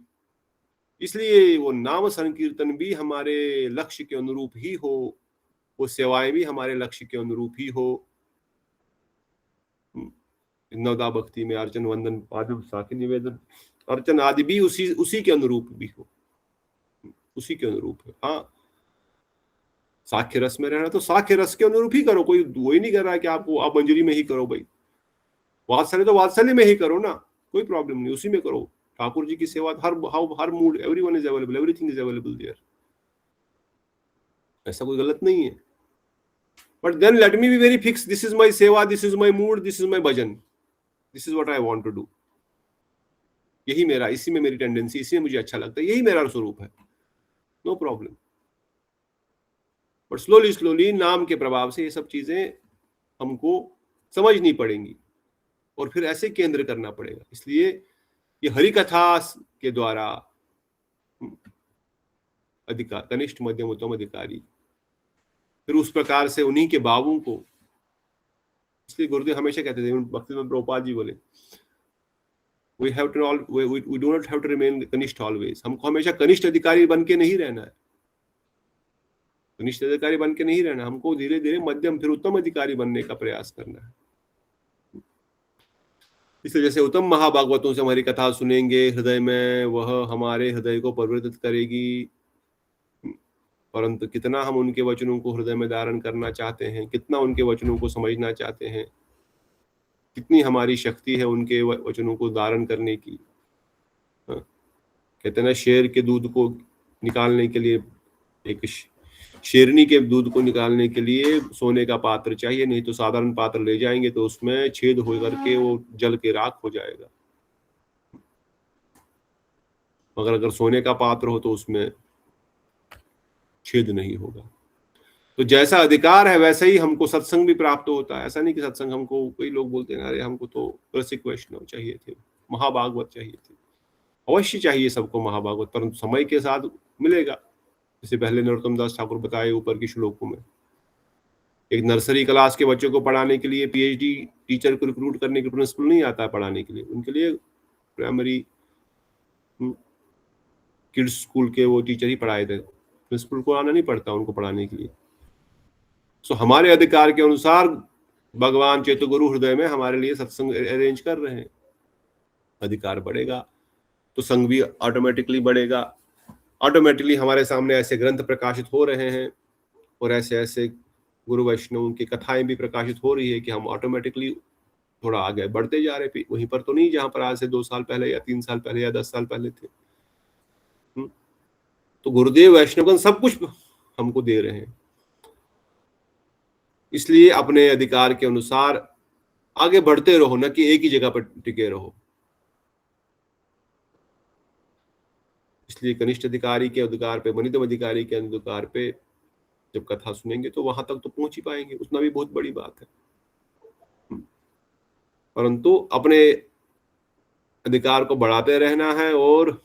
इसलिए वो नाम संकीर्तन भी हमारे लक्ष्य के अनुरूप ही हो, वो सेवाएं भी हमारे लक्ष्य के अनुरूप ही हो। नवदा भक्ति में अर्चन, वंदन, पादुक, साखी निवेदन, अर्चन आदि भी उसी के अनुरूप भी हो, उसी के अनुरूप है। हाँ, साख्य रस में रहना तो साख्य रस के अनुरूप ही करो। कोई वही नहीं कर रहा है कि आप मंजरी में ही करो भाई। वात्सल्य तो वात्सल्य में ही करो ना, कोई प्रॉब्लम नहीं, उसी में करो। ठाकुर जी की सेवा हर mood, everyone is available, everything is available there, ऐसा कोई गलत नहीं है। But then let me be very fix, this is my seva, this is my mood, this is my bhajan, this is what I want to do. यही मेरा, इसी में मेरी टेंडेंसी, इसी में मुझे अच्छा लगता है, यही मेरा स्वरूप है, no problem. But slowly slowly नाम के प्रभाव से ये सब चीजें हमको समझनी पड़ेंगी और फिर ऐसे केंद्र करना पड़ेगा। इसलिए ये हरि कथा के द्वारा अधिकार, कनिष्ठ मध्यम उत्तम अधिकारी, फिर उस प्रकार से उन्हीं के भावों को। इसलिए गुरुदेव हमेशा कहते थे, भक्तिवेदांत प्रभुपाद जी बोले, we do not have to remain कनिष्ठ always। हमको हमेशा कनिष्ठ अधिकारी बन के नहीं रहना है, कनिष्ठ अधिकारी बन के नहीं रहना, हमको धीरे धीरे मध्यम फिर उत्तम अधिकारी बनने का प्रयास करना है। इसलिए जैसे उत्तम महाभागवतों से हमारी कथा सुनेंगे हृदय में, वह हमारे हृदय को परिवर्तित करेगी। परंतु कितना हम उनके वचनों को हृदय में धारण करना चाहते हैं, कितना उनके वचनों को समझना चाहते हैं, कितनी हमारी शक्ति है उनके वचनों को धारण करने की। कहते हैं ना, शेर के दूध को निकालने के लिए, एक शेरनी के दूध को निकालने के लिए सोने का पात्र चाहिए, नहीं तो साधारण पात्र ले जाएंगे तो उसमें छेद हो करके वो जल के राख हो जाएगा। मगर अगर सोने का पात्र हो तो उसमें छेद नहीं होगा। तो जैसा अधिकार है वैसे ही हमको सत्संग भी प्राप्त होता है। ऐसा नहीं कि सत्संग हमको, कई लोग बोलते हैं अरे हमको तो रसिक वैष्णव चाहिए थे, महाभागवत चाहिए थे। अवश्य चाहिए सबको महाभागवत, परंतु समय के साथ मिलेगा। जैसे पहले नरोत्तम दास ठाकुर बताए ऊपर की श्लोकों में, एक नर्सरी क्लास के बच्चों को पढ़ाने के लिए पीएचडी टीचर को रिक्रूट करने के प्रिंसिपल नहीं आता है पढ़ाने के लिए, उनके लिए प्राइमरी किड्स स्कूल के वो टीचर ही पढ़ाए थे, प्रिंसिपल को आना नहीं पड़ता उनको पढ़ाने के लिए। सो हमारे अधिकार के अनुसार भगवान चेतु गुरु हृदय में हमारे लिए सत्संग अरेंज कर रहे हैं। अधिकार बढ़ेगा तो संग भी ऑटोमेटिकली बढ़ेगा। ऑटोमेटिकली हमारे सामने ऐसे ग्रंथ प्रकाशित हो रहे हैं और ऐसे ऐसे गुरु वैष्णव की कथाएं भी प्रकाशित हो रही है कि हम ऑटोमेटिकली थोड़ा आगे बढ़ते जा रहे, वहीं पर तो नहीं जहां पर आज से 2 साल पहले या 3 साल पहले या 10 साल पहले थे। तो गुरुदेव वैष्णवगण सब कुछ हमको दे रहे हैं। इसलिए अपने अधिकार के अनुसार आगे बढ़ते रहो, न कि एक ही जगह पर टिके रहो। इसलिए कनिष्ठ अधिकारी के अधिकार पे, वनितम अधिकारी के अधिकार पे जब कथा सुनेंगे तो वहां तक तो पहुंच ही पाएंगे, उतना भी बहुत बड़ी बात है। परंतु अपने अधिकार को बढ़ाते रहना है और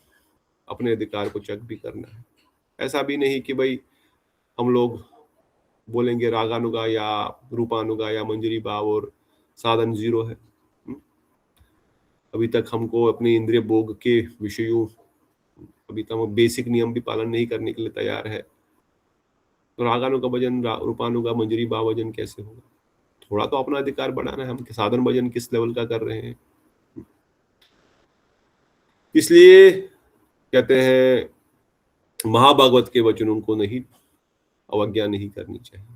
अपने अधिकार को चेक भी करना है। ऐसा भी नहीं कि भाई हम लोग बोलेंगे रागानुगा या रूपानुगा या मंजरी भाव और साधन जीरो है। अभी तक हमको अपने इंद्रिय भोग के विषयों, अभी तक हम बेसिक नियम भी पालन नहीं करने के लिए तैयार है। तो रागानुगा भजन, रूपानुगा मंजरी भाव भजन कैसे होगा? थोड़ा तो अपना अधिकार बढ़ाना है। हम साधन भजन किस लेवल का कर रहे हैं? इसलिए कहते हैं महाभागवत के वचनों को नहीं, अवज्ञा नहीं करनी चाहिए।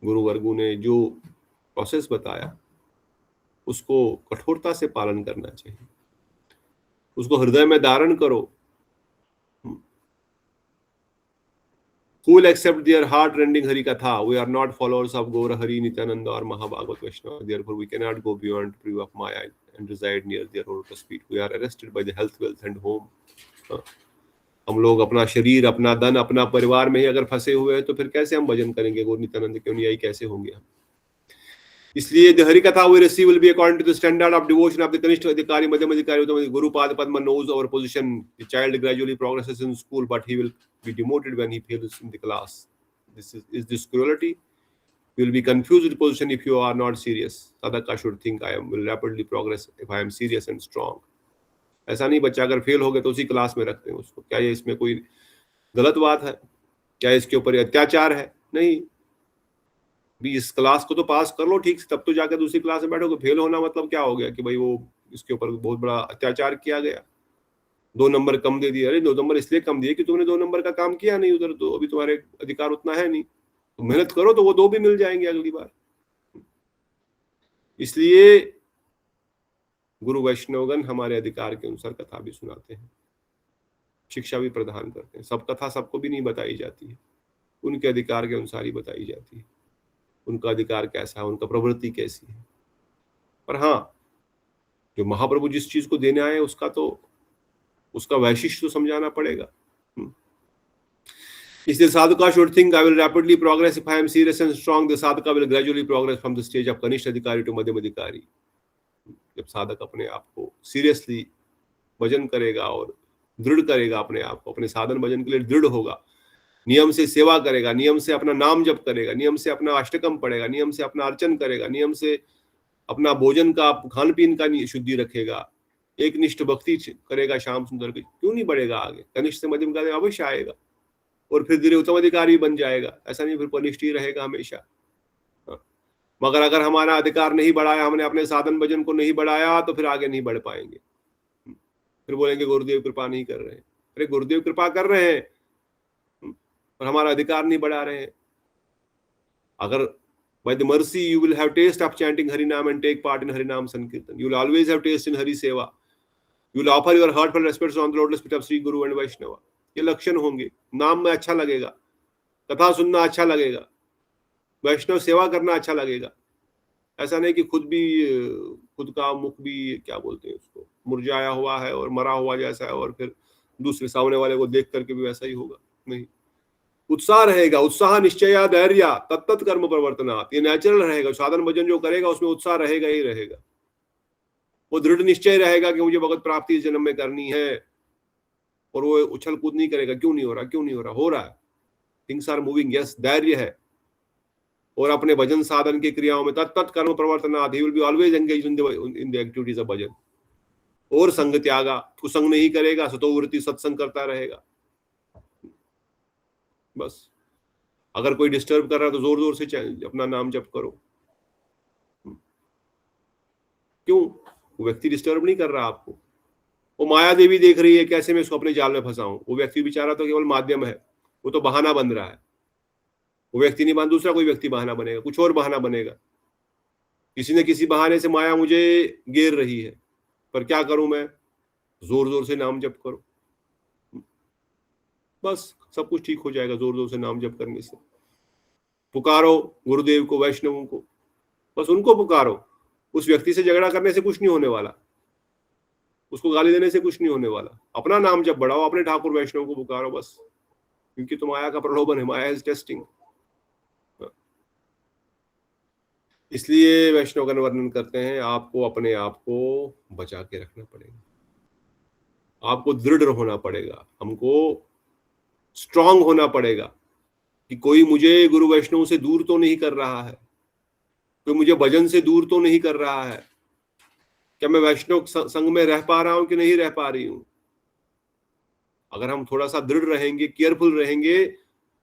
गुरु वर्गु ने जो प्रोसेस बताया उसको कठोरता से पालन करना चाहिए, उसको हृदय में धारण करो। Who will accept their heart-rending Hari Katha? We are not followers of Gaura Hari, Nityananda or Mahabhagavad Vaishnava. Therefore, we cannot go beyond the privy of Maya and reside near their lotus feet. We are arrested by the health, wealth and home. हम लोग अपना शरीर, अपना धन, अपना परिवार में ही अगर फंसे हुए हैं तो फिर कैसे हम भजन करेंगे? गौर नित्यानंद के अनुयायी कैसे होंगे हम? इसलिए the Hari Katha we receive will be according to the standard of devotion of the Kanishta Adhikari, Madhyam Adhikari, Uttama. Guru Pada Padma knows our position. The child gradually progresses in school, but he will be demoted when he fails in the class. Is this cruelty? You will be confused with position if you are not serious. Sadhaka should think I will rapidly progress if I am serious and strong. ऐसा नहीं, बच्चा अगर fail हो गया तो उसी class में रखते हैं उसको। क्या ये इसमें कोई गलत बात है? क्या इसके ऊपर अत्याचार है? नहीं, भी इस क्लास को तो पास कर लो ठीक से, तब तो जाकर दूसरी क्लास में बैठोगे। फेल होना मतलब क्या हो गया कि भाई वो इसके ऊपर बहुत बड़ा अत्याचार किया गया, 2 नंबर कम दे दिए। अरे 2 नंबर इसलिए कम दिए कि तुमने 2 नंबर का काम किया नहीं उधर, तो अभी तुम्हारे अधिकार उतना है नहीं, तो मेहनत करो तो वो 2 भी मिल जाएंगे अगली बार। इसलिए गुरु वैष्णवगण हमारे अधिकार के अनुसार कथा भी सुनाते हैं, शिक्षा भी प्रदान करते हैं। सब कथा सबको भी नहीं बताई जाती है, उनके अधिकार के अनुसार ही बताई जाती है। उनका अधिकार कैसा है, उनका प्रवृत्ति कैसी है। पर हाँ, जो महाप्रभु जिस चीज को देने आए उसका वैशिष्ट तो समझाना पड़ेगा। इसलिए साधुका should think I will rapidly progress if I am serious and strong. The sadhaka will gradually progress from the stage of कनिष्ठ अधिकारी to मध्यम अधिकारी। जब साधक अपने आप को सीरियसली भजन करेगा और दृढ़ करेगा अपने आप को, अपने साधन भजन के लिए दृढ़ होगा, नियम से सेवा करेगा, नियम से अपना नाम जप करेगा, नियम से अपना अष्टकम पढ़ेगा, नियम से अपना अर्चन करेगा, नियम से अपना भोजन का खान पीन का शुद्धि रखेगा, एक निष्ठ भक्ति करेगा शाम सुंदर की, क्यों नहीं बढ़ेगा आगे? कनिष्ठ से मध्यम का अवश्य आएगा और फिर धीरे उत्तम अधिकारी बन जाएगा। ऐसा नहीं फिर कनिष्ठ ही रहेगा हमेशा। मगर अगर हमारा अधिकार नहीं बढ़ाया, हमने अपने साधन भजन को नहीं बढ़ाया, तो फिर आगे नहीं बढ़ पाएंगे। फिर बोलेंगे गुरुदेव कृपा नहीं कर रहे हैं। अरे गुरुदेव कृपा कर रहे हैं और हमारा अधिकार नहीं बढ़ा रहे हैं। अगर by the mercy you will have taste of chanting Hari Naam and take part in Hari Naam Sankirtan, you will always have taste in Hari Seva, you will offer your heartfelt respects on the lotus feet of Sri Guru and Vaishnava. ये लक्षण होंगे। नाम में अच्छा लगेगा, कथा सुनना अच्छा लगेगा, वैष्णव सेवा करना अच्छा लगेगा। ऐसा नहीं कि खुद का मुख भी क्या बोलते हैं उसको, मुरझाया हुआ है और मरा हुआ जैसा है, और फिर दूसरे सामने वाले को देख करके भी वैसा ही होगा। नहीं, उत्साह रहेगा, उत्साह निश्चय धैर्य तत्त कर्म प्रवर्तनात्, ये नेचुरल रहेगा। साधन भजन जो करेगा उसमें उत्साह रहेगा ही रहेगा। वो दृढ़ निश्चय रहेगा कि मुझे भगवत प्राप्ति इस जन्म में करनी है, और वो उछल कूद नहीं करेगा, क्यों नहीं हो रहा, क्यों नहीं हो रहा, हो रहा है, थिंग्स आर मूविंग, यस, धैर्य है। और अपने भजन साधन की क्रियाओं में तत्त कर्म प्रवर्तनात्, he will be always engaged in the activities of bhajan. और संग त्यागा, कुसंग नहीं करेगा, सतोवृत्ति सत्संग करता रहेगा। बस अगर कोई डिस्टर्ब कर रहा है तो जोर जोर से अपना नाम जप करो। क्यों? वो व्यक्ति डिस्टर्ब नहीं कर रहा आपको, वो माया देवी देख रही है कैसे मैं इसको अपने जाल में फंसाऊं। वो व्यक्ति बेचारा तो केवल माध्यम है, वो तो बहाना बन रहा है। वो व्यक्ति नहीं बन, दूसरा कोई व्यक्ति बहाना बनेगा, कुछ और बहाना बनेगा। किसी न किसी बहाने से माया मुझे घेर रही है, पर क्या करूं मैं? जोर जोर से नाम जप करो, बस सब कुछ ठीक हो जाएगा। जोर जोर से नाम जप करने से पुकारो गुरुदेव को, वैष्णवों को, बस उनको पुकारो। उस व्यक्ति से झगड़ा करने से कुछ नहीं होने वाला, उसको गाली देने से कुछ नहीं होने वाला। अपना नाम जप बढ़ाओ, अपने ठाकुर वैष्णव को पुकारो बस, क्योंकि तो माया का प्रलोभन है, माया इज टेस्टिंग। इसलिए वैष्णवगण वर्णन करते हैं आपको अपने आप को बचा के रखना पड़ेगा, आपको दृढ़ होना पड़ेगा, हमको स्ट्रांग होना पड़ेगा कि कोई मुझे गुरु वैष्णव से दूर तो नहीं कर रहा है, कोई मुझे भजन से दूर तो नहीं कर रहा है। क्या मैं वैष्णव संग में रह पा रहा हूं कि नहीं रह पा रही हूं? अगर हम थोड़ा सा दृढ़ रहेंगे, केयरफुल रहेंगे,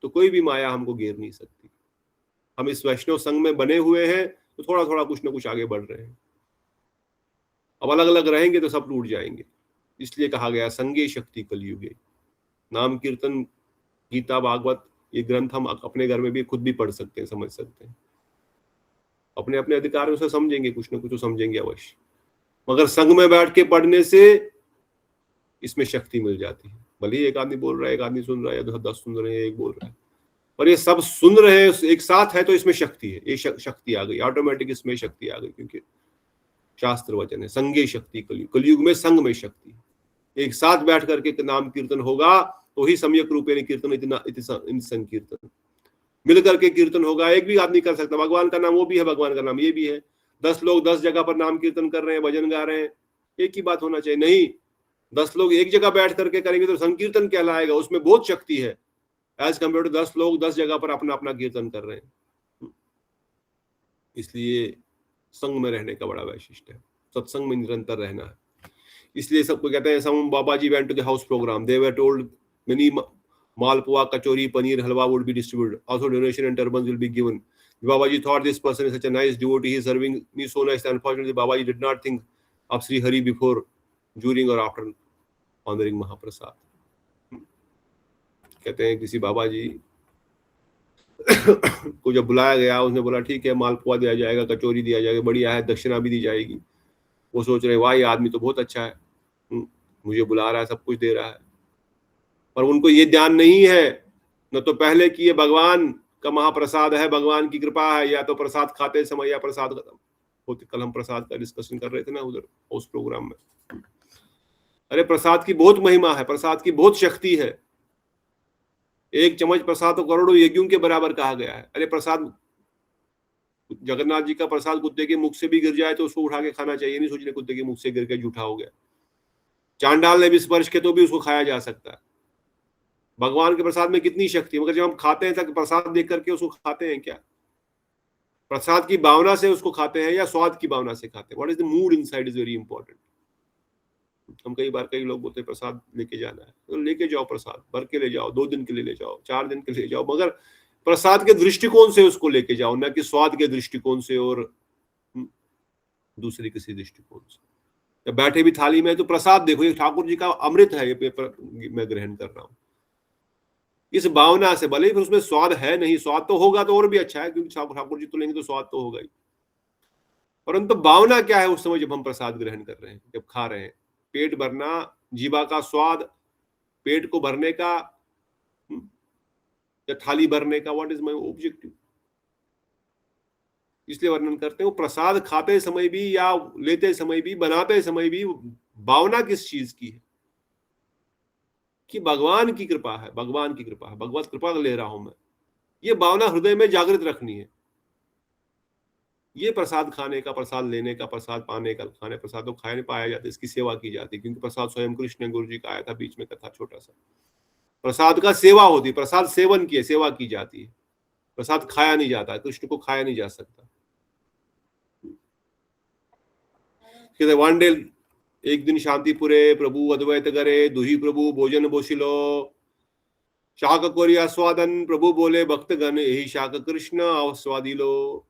तो कोई भी माया हमको घेर नहीं सकती। हम इस वैष्णव संघ में बने हुए हैं तो थोड़ा थोड़ा कुछ ना कुछ आगे बढ़ रहे हैं। अब अलग अलग रहेंगे तो सब टूट जाएंगे। इसलिए कहा गया संगे शक्ति कलयुगे। नाम कीर्तन, गीता भागवत ये ग्रंथ हम अपने घर में भी खुद भी पढ़ सकते हैं, समझ सकते हैं, अपने अपने अधिकारों से समझेंगे, कुछ ना कुछ तो समझेंगे अवश्य। मगर संग में बैठ के पढ़ने से इसमें शक्ति मिल जाती है। भले ही एक आदमी बोल रहा है, एक आदमी सुन रहा है, या 10 सुन रहे हैं, एक बोल रहा है, पर ये सब सुन रहे हैं एक साथ है, तो इसमें शक्ति है, ये शक्ति आ गई ऑटोमेटिक, इसमें शक्ति आ गई, क्योंकि शास्त्र वचन है संगे शक्ति, कलयुग में संग में शक्ति। एक साथ बैठ करके नाम कीर्तन होगा तो ही सम्यक रूपेण कीर्तन इति संकीर्तन, मिल करके कीर्तन होगा। एक भी आदमी कर सकता, भगवान का नाम वो भी है, भगवान का नाम ये भी है। 10 लोग 10 जगह पर नाम कीर्तन कर रहे हैं, भजन गा रहे हैं, एक ही बात होना चाहिए। नहीं, 10 लोग एक जगह बैठ करके करेंगे तो संकीर्तन कहलाएगा, उसमें बहुत शक्ति है, एज कम्पेयर टू 10 लोग 10 जगह पर अपना अपना कीर्तन कर रहे हैं। इसलिए संग में रहने का बड़ा वैशिष्ट है, सत्संग में निरंतर रहना है। इसलिए सबको कहते हैं, some Baba ji went to the house program, they were told many malpua, kachori, paneer, halwa would be distributed. Also donation and turbans will be given. Babaji thought this person is such a nice devotee, he is serving me so nice. Unfortunately, Babaji did not think of Sri Hari before, during or after honoring Mahaprasad. कहते हैं किसी बाबा जी को जब बुलाया गया, उसने बोला ठीक है मालपुआ दिया जाएगा, कचौरी दिया जाएगा, बढ़िया है, दक्षिणा भी दी जाएगी। वो सोच रहे वाह ये आदमी तो बहुत अच्छा है, मुझे बुला रहा है, सब कुछ दे रहा है। पर उनको ये ध्यान नहीं है, न तो पहले कि ये भगवान का महाप्रसाद है, भगवान की कृपा है, या तो प्रसाद खाते समय या प्रसाद खत्म होते। कल हम प्रसाद का डिस्कशन कर रहे थे ना उधर उस प्रोग्राम में। अरे प्रसाद की बहुत महिमा है, प्रसाद की बहुत शक्ति है। एक चम्मच प्रसाद तो करोड़ों यज्ञों के बराबर कहा गया है। अरे प्रसाद, जगन्नाथ जी का प्रसाद कुत्ते के मुख से भी गिर जाए तो उसको उठा के खाना चाहिए, नहीं सोचने कुत्ते के मुख से गिर के जूठा हो गया। चांडाल ने भी स्पर्श के तो भी उसको खाया जा सकता है। भगवान के प्रसाद में कितनी शक्ति, मगर जब हम खाते हैं तक प्रसाद देख करके उसको खाते हैं क्या? प्रसाद की भावना से उसको खाते हैं या स्वाद की भावना से खाते हैं? What is the mood inside is very important. हम कई लोग बोलते हैं प्रसाद लेके जाना है, तो लेके जाओ, प्रसाद भर के ले जाओ, 2 दिन के लिए ले जाओ, 4 दिन के लिए ले जाओ, मगर प्रसाद के दृष्टिकोण से उसको लेके जाओ, न कि स्वाद के दृष्टिकोण से और दूसरे किसी दृष्टिकोण से। जब बैठे भी थाली में तो प्रसाद देखो, ये ठाकुर जी का अमृत है, ये पेपर मैं ग्रहण कर रहा हूँ, इस भावना से। भले ही उसमें स्वाद है नहीं, स्वाद तो होगा तो और भी अच्छा है, क्योंकि ठाकुर जी तो लेंगे तो स्वाद तो होगा ही, परंतु भावना क्या है उस समय जब हम प्रसाद ग्रहण कर रहे हैं, जब खा रहे हैं? पेट भरना, जीवा का स्वाद, पेट को भरने का या थाली भरने का, व्हाट इज माय ऑब्जेक्टिव? इसलिए वर्णन करते हैं वो प्रसाद खाते समय भी या लेते समय भी, बनाते समय भी भावना किस चीज की है? कि भगवान की कृपा है, भगवान की कृपा है, भगवत कृपा ले रहा हूं मैं, ये भावना हृदय में जागृत रखनी है। ये प्रसाद खाने का, प्रसाद लेने का, प्रसाद पाने का, खाने प्रसाद तो खाया नहीं पाया जाता, इसकी सेवा की जाती, क्योंकि प्रसाद स्वयं कृष्ण गुरु जी का आया था, बीच में कथा छोटा सा। प्रसाद का सेवा होती, प्रसाद सेवन की है, सेवा की जाती है, प्रसाद खाया नहीं जाता, कृष्ण को खाया नहीं जा सकता। वन डे, एक दिन शांतिपुरे प्रभु अद्वैत करे, दुही प्रभु भोजन बोसिलो, शाक कोरी आस्वादन, प्रभु बोले भक्तगण यही शाक कृष्ण आस्वादिलो,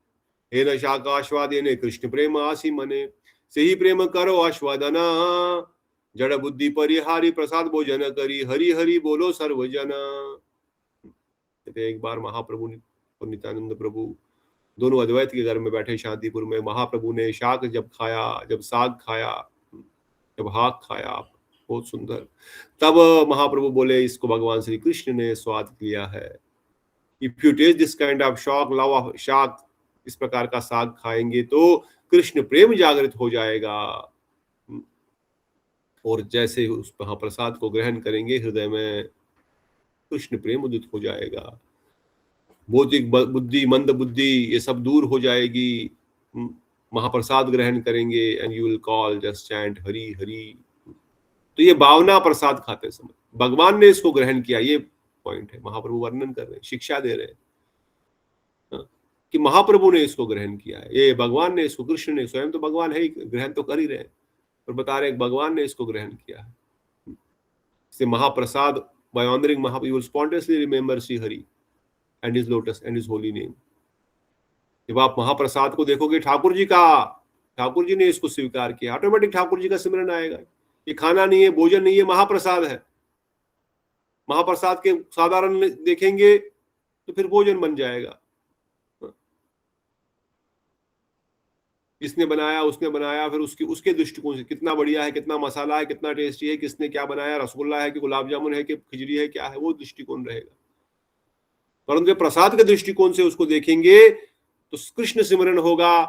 हे न शाक आस्वादने कृष्ण प्रेम आसी मने, से ही प्रेम करो आस्वादना, जड़ बुद्धि परिहारी प्रसाद भोजन करी, हरि हरि बोलो सर्वजन। एक बार महाप्रभु और नित्यानंद प्रभु दोनों अद्वैत के घर में बैठे शांतिपुर में। महाप्रभु ने शाक जब खाया, जब साग खाया, जब हाक खाया, बहुत सुंदर, तब महाप्रभु बोले इसको भगवान श्री कृष्ण ने स्वाद किया है। If you taste this kind of shaak, love of shaak, इस प्रकार का साग खाएंगे तो कृष्ण प्रेम जागृत हो जाएगा, और जैसे उस महाप्रसाद को ग्रहण करेंगे हृदय में कृष्ण प्रेम उदित हो जाएगा। भौतिक बुद्धि, मंद बुद्धि, ये सब दूर हो जाएगी। महाप्रसाद ग्रहण करेंगे and you will call, just chant Hari Hari. तो ये भावना प्रसाद खाते समय, भगवान ने इसको ग्रहण किया, ये पॉइंट है। महाप्रभु वर्णन कर रहे हैं, शिक्षा दे रहे हैं कि महाप्रभु ने इसको ग्रहण किया है, ये भगवान ने इसको, कृष्ण ने, स्वयं तो भगवान है ही, ग्रहण तो कर ही रहे हैं, और बता रहे हैं भगवान ने इसको ग्रहण किया है। इससे महाप्रसाद, by honoring Mahaprabhu, you will spontaneously remember Sri Hari and his lotus and his holy name. जब आप महाप्रसाद को देखोगे ठाकुर जी का, ठाकुर जी ने इसको स्वीकार किया, ऑटोमेटिक ठाकुर जी का सिमरन आएगा। ये खाना नहीं है, भोजन नहीं है, महाप्रसाद है। महाप्रसाद के साधारण देखेंगे तो फिर भोजन बन जाएगा। इसने बनाया, उसने बनाया, फिर उसके दृष्टिकोण से कितना बढ़िया है, कितना मसाला है, कितना टेस्टी है, किसने क्या बनाया, रसगुल्ला है कि गुलाब जामुन है कि खिचड़ी है, क्या है, वो दृष्टिकोण रहेगा। परंतु प्रसाद के दृष्टिकोण से उसको देखेंगे तो कृष्ण सिमरन होगा,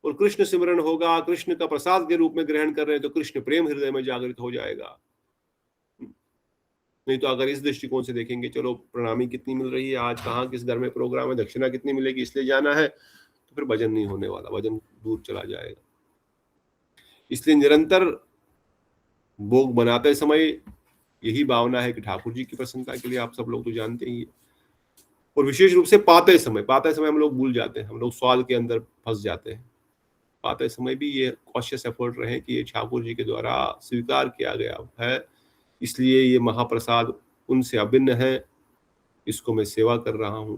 और कृष्ण सिमरन होगा, कृष्ण का प्रसाद के रूप में ग्रहण कर रहे हैं तो कृष्ण प्रेम हृदय में जागृत हो जाएगा। नहीं तो अगर इस दृष्टिकोण से देखेंगे, चलो प्रणामी कितनी मिल रही है, आज कहाँ किस घर में प्रोग्राम है, दक्षिणा कितनी मिलेगी इसलिए जाना है, तो फिर भजन नहीं होने वाला, भजन दूर चला जाएगा। इसलिए निरंतर भोग बनाते समय यही भावना है कि ठाकुर जी की प्रसन्नता के लिए, आप सब लोग तो जानते ही, और विशेष रूप से पाते समय हम लोग भूल जाते हैं, हम लोग स्वाद के अंदर फंस जाते हैं। पाते समय भी ये कॉशियस एफर्ट रहे कि ये ठाकुर जी के द्वारा स्वीकार किया गया है, इसलिए ये महाप्रसाद उनसे अभिन्न है, इसको मैं सेवा कर रहा हूं।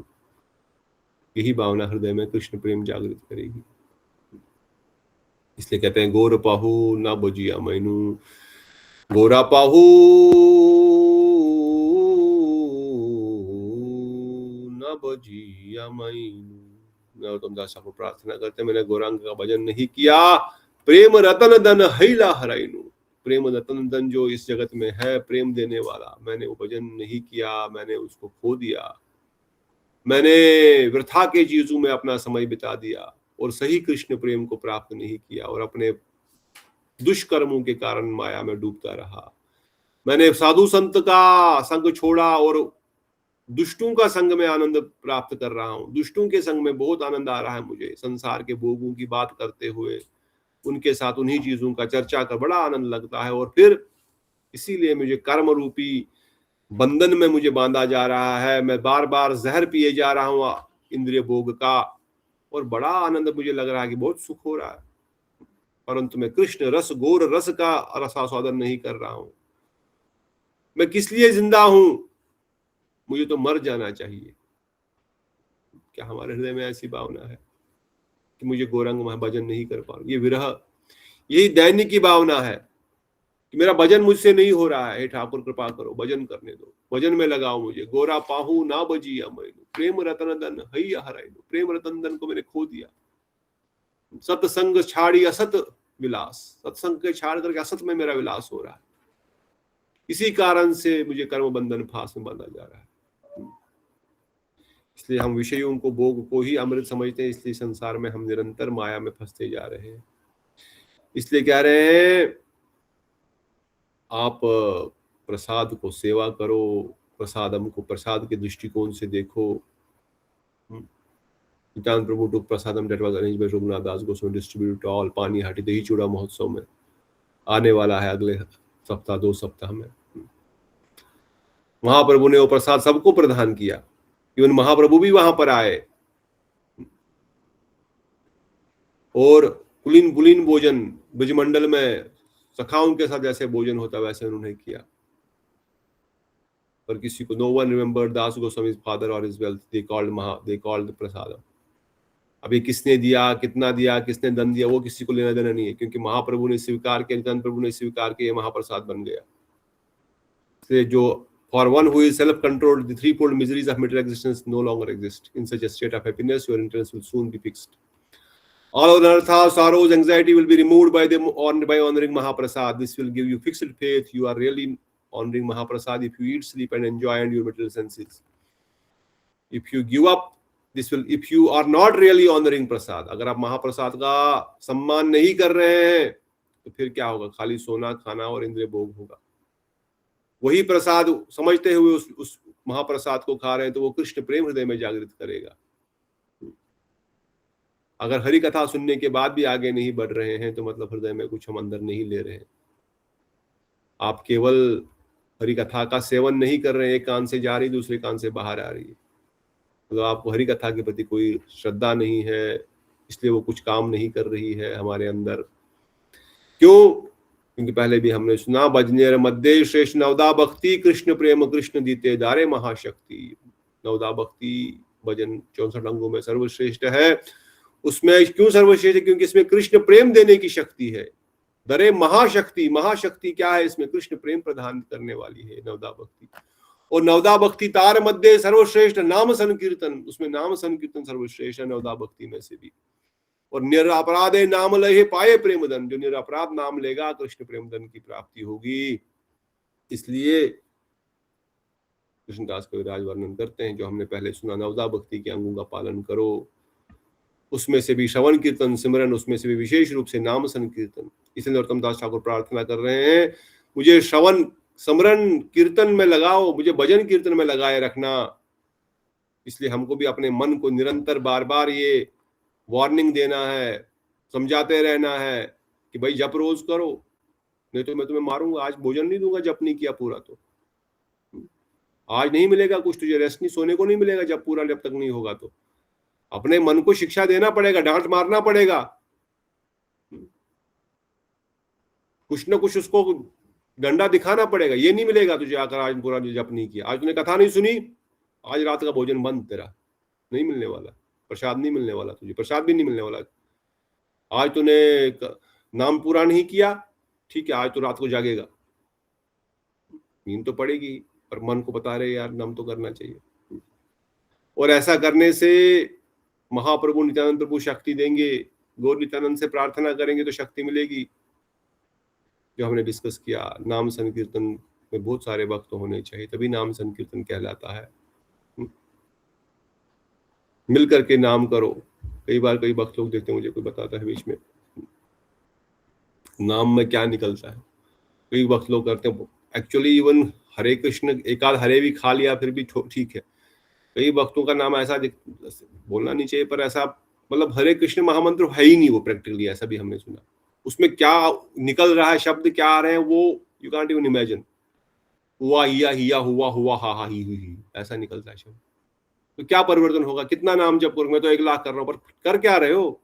यही भावना हृदय में कृष्ण प्रेम जागृत करेगी। इसलिए कहते हैं गोर पाहु ना बजिया मैनू, गोरा पाहु ना बजिया मैनू। नरोत्तम दास को प्रार्थना करते, मैंने गौरांग का भजन नहीं किया, प्रेम रतन धन हैला हराइनु। प्रेम रतन धन जो इस जगत में है, प्रेम देने वाला, मैंने वो भजन नहीं किया, मैंने उसको खो दिया, मैंने वृथा के चीजों में अपना समय बिता दिया और सही कृष्ण प्रेम को प्राप्त नहीं किया, और अपने दुष्कर्मों के कारण माया में डूबता रहा। मैंने साधु संत का संग छोड़ा और दुष्टों का संग में आनंद प्राप्त कर रहा हूं। दुष्टों के संग में बहुत आनंद आ रहा है मुझे, संसार के भोगों की बात करते हुए उनके साथ उन्हीं चीजों का चर्चा कर बड़ा आनंद लगता है, और फिर इसीलिए मुझे कर्म रूपी बंधन में मुझे बांधा जा रहा है। मैं बार बार जहर पिए जा रहा हूं इंद्रिय भोग का, और बड़ा आनंद मुझे लग रहा है कि बहुत सुख हो रहा है, परंतु मैं कृष्ण रस, गोर रस का रसास्वादन नहीं कर रहा हूं। मैं किस लिए जिंदा हूं? मुझे तो मर जाना चाहिए। क्या हमारे हृदय में ऐसी भावना है कि मुझे गौरांग भजन नहीं कर पा रहा? ये विरह, यही दैन्य की भावना है कि मेरा भजन मुझसे नहीं हो रहा है। हे ठाकुर कृपा करो, भजन करने दो, भजन में लगाओ मुझे। गोरा पाहू ना बजिया मैनू, प्रेम रतन धन हैया हराइनु। प्रेम रतन धन को मैंने खो दिया। सत्संग छाड़ी असत विलास, सत्संग के छाड़ करके असत में मेरा विलास हो रहा है। इसी कारण से मुझे कर्म बंधन फांस में बांधा जा रहा है। इसलिए हम विषयों को, भोग को ही अमृत समझते हैं, इसलिए संसार में हम निरंतर माया में फंसते जा रहे हैं। इसलिए कह रहे हैं आप प्रसाद को सेवा करो, प्रसादम को प्रसाद के दृष्टिकोण से देखो। नित्यानंद प्रभु took prasadam that was arranged by Raghunath Das Goswami distributed to all। पानी हाटी दही चूड़ा महोत्सव में आने वाला है अगले सप्ताह, 2 सप्ताह में। महाप्रभु ने वो प्रसाद सबको प्रदान किया, इवन महाप्रभु भी वहां पर आए, और कुलीन बुलीन भोजन ब्रजमंडल में सखाओं के साथ जैसे भोजन होता वैसे उन्होंने किया। पर किसी को, नो वन रिमेंबर्ड दास गोस्वामी's फादर और हिज वेल्थ, दे कॉल्ड प्रसादम। अभी किसने दिया, कितना दिया, किसने धन दिया, वो किसी को लेना देना नहीं है, क्योंकि महाप्रभु ने स्वीकार किया, नित्यानंद प्रभु ने स्वीकार किया, महाप्रसाद बन गया। इसलिए जो for one who is self-controlled, the threefold miseries of material existence no longer exist. In such a state of happiness, your interests will soon be fixed. All unearthal sorrows, anxiety will be removed by honoring Mahaprasad. This will give you fixed faith. You are really honoring Mahaprasad if you eat, sleep, and enjoy and your material senses. If you give up, if you are not really honoring Prasad, अगर आप महाप्रसाद का सम्मान नहीं कर रहे हैं तो फिर क्या होगा? खाली सोना, खाना और इंद्रिय भोग होगा। वही प्रसाद समझते हुए उस महाप्रसाद को खा रहे हैं तो वो कृष्ण प्रेम हृदय में जागृत करेगा। अगर हरि कथा सुनने के बाद भी आगे नहीं बढ़ रहे हैं तो मतलब हृदय में कुछ हम अंदर नहीं ले रहे हैं। आप केवल हरि कथा का सेवन नहीं कर रहे हैं, एक कान से जा रही दूसरे कान से बाहर आ रही है, तो आपको हरि कथा के प्रति कोई श्रद्धा नहीं है, इसलिए वो कुछ काम नहीं कर रही है हमारे अंदर। क्यों? क्योंकि पहले भी हमने सुना, भजनेर मध्य श्रेष्ठ नवदा भक्ति, कृष्ण प्रेम कृष्ण दीते दारे महाशक्ति। नवदा भक्ति भजन 64 अंगों में सर्वश्रेष्ठ है। उसमें क्यों सर्वश्रेष्ठ है? क्योंकि इसमें कृष्ण प्रेम देने की शक्ति है। दरे महाशक्ति, महाशक्ति क्या है? इसमें कृष्ण प्रेम प्रदान करने वाली है नवदा भक्ति। और नवदा भक्ति तार मध्य सर्वश्रेष्ठ नाम संकीर्तन, उसमें नाम संकीर्तन सर्वश्रेष्ठ है नवदा भक्ति में से भी। और निरपराधे नाम लहे पाए प्रेमधन, जो निरपराध नाम लेगा कृष्ण प्रेमधन की प्राप्ति होगी। इसलिए कृष्णदास कविराज वर्णन करते हैं जो हमने पहले सुना, नवदा भक्ति के अंगों का पालन करो, उसमें से भी श्रवण कीर्तन सिमरन, उसमें से भी विशेष रूप से नाम संकीर्तन। इसलिए नरोत्तम दास ठाकुर प्रार्थना कर रहे हैं, मुझे श्रवण स्मरण कीर्तन में लगाओ, मुझे भजन कीर्तन में लगाए रखना। इसलिए हमको भी अपने मन को निरंतर बार बार ये वार्निंग देना है, समझाते रहना है कि भाई जप रोज करो, नहीं तो मैं तुम्हें मारूंगा, आज भोजन नहीं दूंगा जप नहीं किया पूरा तो। आज नहीं मिलेगा कुछ तुझे, रेस्ट नहीं, सोने को नहीं मिलेगा जब पूरा, जब तक नहीं होगा तो। अपने मन को शिक्षा देना पड़ेगा, डांट मारना पड़ेगा, कुछ ना कुछ उसको डंडा दिखाना पड़ेगा। ये नहीं मिलेगा तुझे आकर आज पूरा जप नहीं किया, आज तूने कथा नहीं सुनी, आज रात का भोजन बंद, तेरा नहीं मिलने वाला, प्रसाद नहीं मिलने वाला तुझे, प्रसाद भी नहीं मिलने वाला। आज तूने नाम पूरा नहीं किया, ठीक है, आज तो रात को जागेगा, नींद तो पड़ेगी, पर मन को बता रहे यार नाम तो करना चाहिए। और ऐसा करने से महाप्रभु नित्यानंद प्रभु शक्ति देंगे, गौर नित्यानंद से प्रार्थना करेंगे तो शक्ति मिलेगी। जो हमने डिस्कस किया, नाम संकीर्तन में बहुत सारे भक्त होने चाहिए, तभी नाम संकीर्तन कहलाता है। मिल करके नाम करो। कई बार कई भक्त लोग देखते हैं, मुझे कोई बताता है बीच में नाम में क्या निकलता है, कई भक्त लोग करते हैं एक्चुअली इवन हरे कृष्ण एक आध हरे भी खा लिया फिर भी ठीक है। कई भक्तों का नाम ऐसा बोलना नहीं चाहिए, पर ऐसा मतलब हरे कृष्ण महामंत्र है ही नहीं वो प्रैक्टिकली, ऐसा भी हमने सुना। उसमें क्या निकल रहा है, शब्द क्या आ रहे हैं, वो यू कांट इवन इमेजिन। हुआ हिया हुआ हुआ हा हा ही ऐसा निकलता है शब्द। तो क्या परिवर्तन होगा, कितना नाम जप करूं, मैं तो 1 लाख कर रहा हूं, पर कर क्या रहे हो?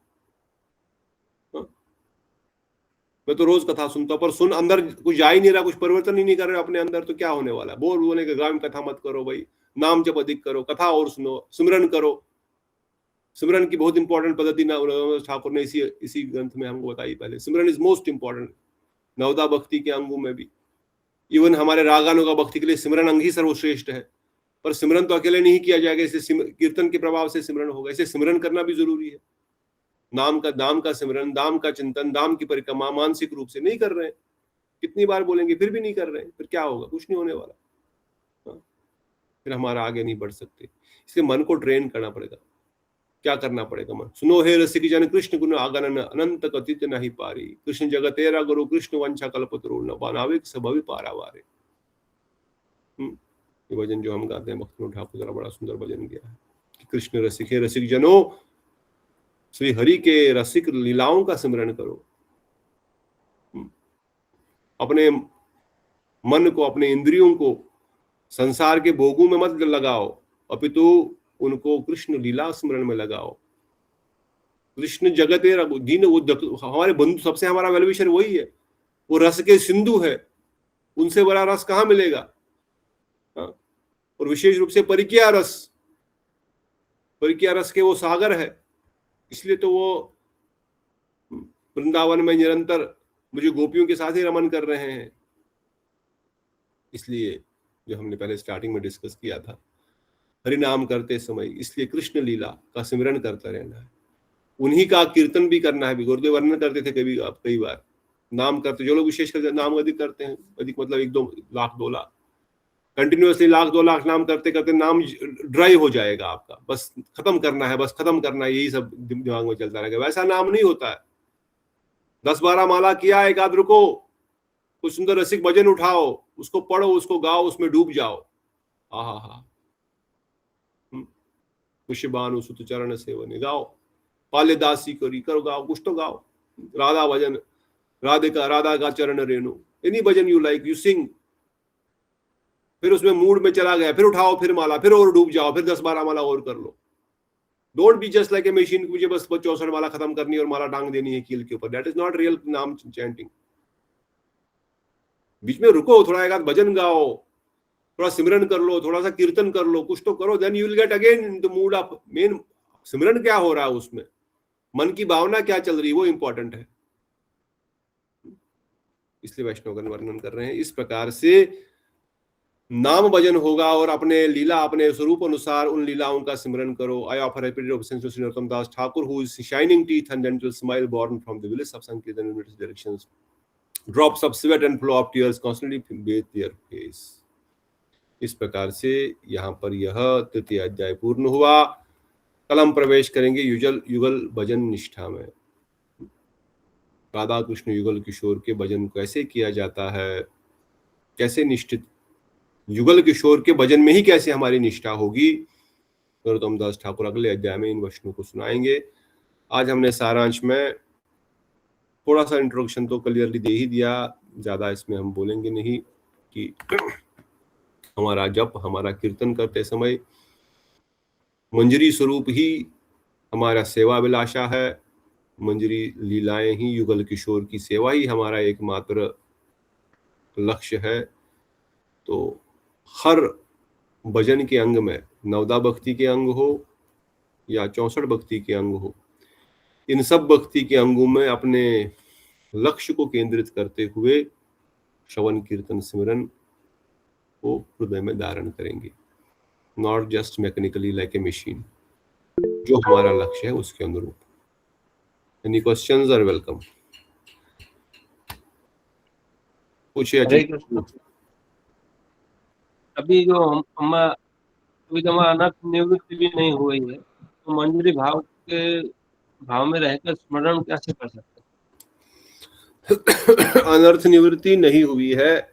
मैं तो रोज कथा सुनता हूं, पर सुन अंदर कुछ जा ही नहीं रहा, कुछ परिवर्तन ही नहीं कर रहे अपने अंदर, तो क्या होने वाला है? बोल बोले कि गांव में कथा मत करो भाई, नाम जप अधिक करो, कथा और सुनो, सिमरन करो। सिमरन की बहुत इंपॉर्टेंट पद्धति ठाकुर ने इसी ग्रंथ में हमको बताई पहले। सिमरन इज मोस्ट इंपॉर्टेंट नवदा भक्ति के अंगों में भी। इवन हमारे रागानों का भक्ति के लिए सिमरन अंग ही सर्वश्रेष्ठ है, पर सिमरन तो अकेले नहीं किया जाएगा, इसे कीर्तन के प्रभाव से सिमरन होगा। इसे सिमरन करना भी जरूरी है। नाम का सिमरन, नाम का चिंतन, नाम की परिक्रमा मानसिक रूप से नहीं कर रहे हैं, कितनी बार बोलेंगे फिर भी नहीं कर रहे हैं, फिर क्या होगा? कुछ नहीं होने वाला। फिर हमारा आगे नहीं बढ़ सकते। इसलिए मन को ट्रेन करना पड़ेगा। क्या करना पड़ेगा? मन सुनो हे रसिक जन कृष्ण गुण आगनन अनंत कथित नहीं पारी, कृष्ण जगत तेरा गुरु कृष्ण वंशा कल्पतरु न बनाविक सभवि पारावारे। ये भजन जो हम गाते हैं भक्तों ठाकुर द्वारा, बड़ा सुंदर भजन किया है कि कृष्ण रसिक हे रसिक जनों, श्री हरि के रसिक लीलाओं का सिमरन करो। अपने मन को, अपने इंद्रियों को संसार के भोगों में मत लगाओ, अपितु उनको कृष्ण लीला स्मरण में लगाओ। कृष्ण जगत दीन, वो हमारे बंधु, सबसे हमारा वेलविशर वही है, वो रस के सिंधु है, उनसे बड़ा रस कहाँ मिलेगा? और विशेष रूप से परिकिया रस के वो सागर है। इसलिए तो वो वृंदावन में निरंतर मुझे गोपियों के साथ ही रमन कर रहे हैं। इसलिए जो हमने पहले स्टार्टिंग में डिस्कस किया था, हरि नाम करते समय इसलिए कृष्ण लीला का सिमरन करता रहना है, उन्हीं का कीर्तन भी करना है। गुरुदेव वर्णन करते थे कई बार नाम करते, जो लोग विशेषकर नाम अधिक करते हैं, अधिक मतलब 1-2 लाख 2 लाख कंटिन्यूअसली 1-2 लाख नाम करते करते नाम ड्राई हो जाएगा आपका, बस खत्म करना है, बस खत्म करना है, यही सब दिमाग में चलता रहेगा। वैसा नाम नहीं होता है। 10-12 माला किया, एक आध रुको, कुछ सुंदर रसिक भजन उठाओ, उसको पढ़ो, उसको गाओ, उसमें डूब जाओ। आहा पुष्यबानु सुत चरण सेवन गाओ, पाल्य दासी करो गाओ, कुछ तो गाओ, राधा भजन, राधा का चरण Renu, any bhajan you like, you sing. फिर उसमें मूड में चला गया, फिर उठाओ, फिर माला, फिर और डूब जाओ, फिर 10-12 माला और कर लो। Don't be just like a machine, मुझे बस 64 माला खत्म करनी और माला टांग देनी है कील के ऊपर। दैट इज नॉट रियल नाम चैंटिंग। बीच में रुको, थोड़ा एक आध भजन गाओ, थोड़ा सिमरन कर लो, थोड़ा सा कीर्तन कर लो, कुछ तो करो, then you will get again in the mood of men. सिमरन क्या हो रहा है उसमें, मन की भावना क्या चल रही है, वो इंपॉर्टेंट है। इसलिए वैष्णवगण वर्णन कर रहे हैं इस प्रकार से नाम भजन होगा और अपने लीला अपने स्वरूप अनुसार उन लीलाओं का स्मरण करो। I offer repeated obeisance to Sri Narottam Das Thakur, who is shining teeth and gentle smile born from the village of Sankirtan in its directions. Drops of sweat and flow of tears constantly bathe their face. इस प्रकार से यहाँ पर यह तृतीय अध्याय पूर्ण हुआ। कल हम प्रवेश करेंगे युगल भजन निष्ठा में। राधा कृष्ण युगल किशोर के भजन कैसे किया जाता है, कैसे निष्ठित युगल किशोर के भजन में ही कैसे हमारी निष्ठा होगी, नरोत्तम दास ठाकुर अगले अध्याय में इन वचनों को सुनाएंगे। आज हमने सारांश में थोड़ा सा इंट्रोडक्शन तो क्लियरली दे ही दिया, ज्यादा इसमें हम बोलेंगे नहीं कि हमारा जप, हमारा कीर्तन करते समय मंजरी स्वरूप ही हमारा सेवा अभिलाषा है, मंजरी लीलाएं ही, युगल किशोर की सेवा ही हमारा एकमात्र लक्ष्य है। तो हर भजन के अंग में, नवदा भक्ति के अंग हो या 64 भक्ति के अंग हो, इन सब भक्ति के अंगों में अपने लक्ष्य को केंद्रित करते हुए श्रवण कीर्तन सिमरन को हृदय में धारण करेंगे, not just mechanically like a machine. जो हमारा लक्ष्य है उसके अनुरूप। Any questions are welcome. पूछिए। अभी जो अभी तो हमारा अनर्थ निवृत्ति भी नहीं हुई है, तो मंजरी भाव के भाव में रहकर स्मरण कैसे कर सकते हैं? अनर्थ निवृत्ति नहीं हुई है,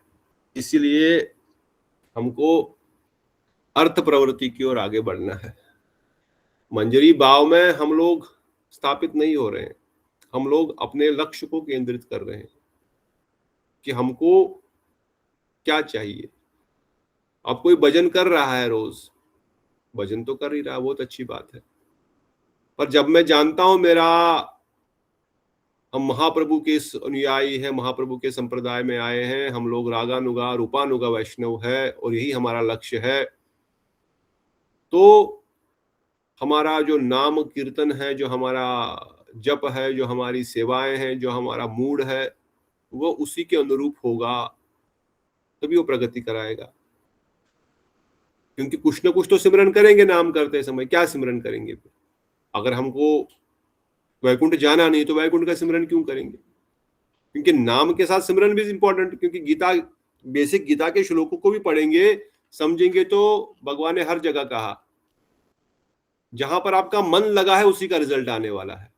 इसीलिए हमको अर्थ प्रवृत्ति की ओर आगे बढ़ना है। मंजरी भाव में हम लोग स्थापित नहीं हो रहे हैं, हम लोग अपने लक्ष्य को केंद्रित कर रहे हैं कि हमको क्या चाहिए। अब कोई भजन कर रहा है, रोज भजन तो कर ही रहा है, बहुत अच्छी बात है, पर जब मैं जानता हूं हम महाप्रभु के अनुयायी हैं, महाप्रभु के संप्रदाय में आए हैं, हम लोग रागानुगा रूपानुगा वैष्णव है और यही हमारा लक्ष्य है, तो हमारा जो नाम कीर्तन है, जो हमारा जप है, जो हमारी सेवाएं हैं, जो हमारा मूड है, वो उसी के अनुरूप होगा, तभी वो प्रगति कराएगा। क्योंकि कुछ ना कुछ तो सिमरन करेंगे नाम करते समय। क्या सिमरन करेंगे? अगर हमको वैकुंठ जाना नहीं तो वैकुंठ का सिमरन क्यों करेंगे? क्योंकि नाम के साथ सिमरन भी इंपॉर्टेंट। क्योंकि गीता, बेसिक गीता के श्लोकों को भी पढ़ेंगे, समझेंगे तो भगवान ने हर जगह कहा जहां पर आपका मन लगा है उसी का रिजल्ट आने वाला है।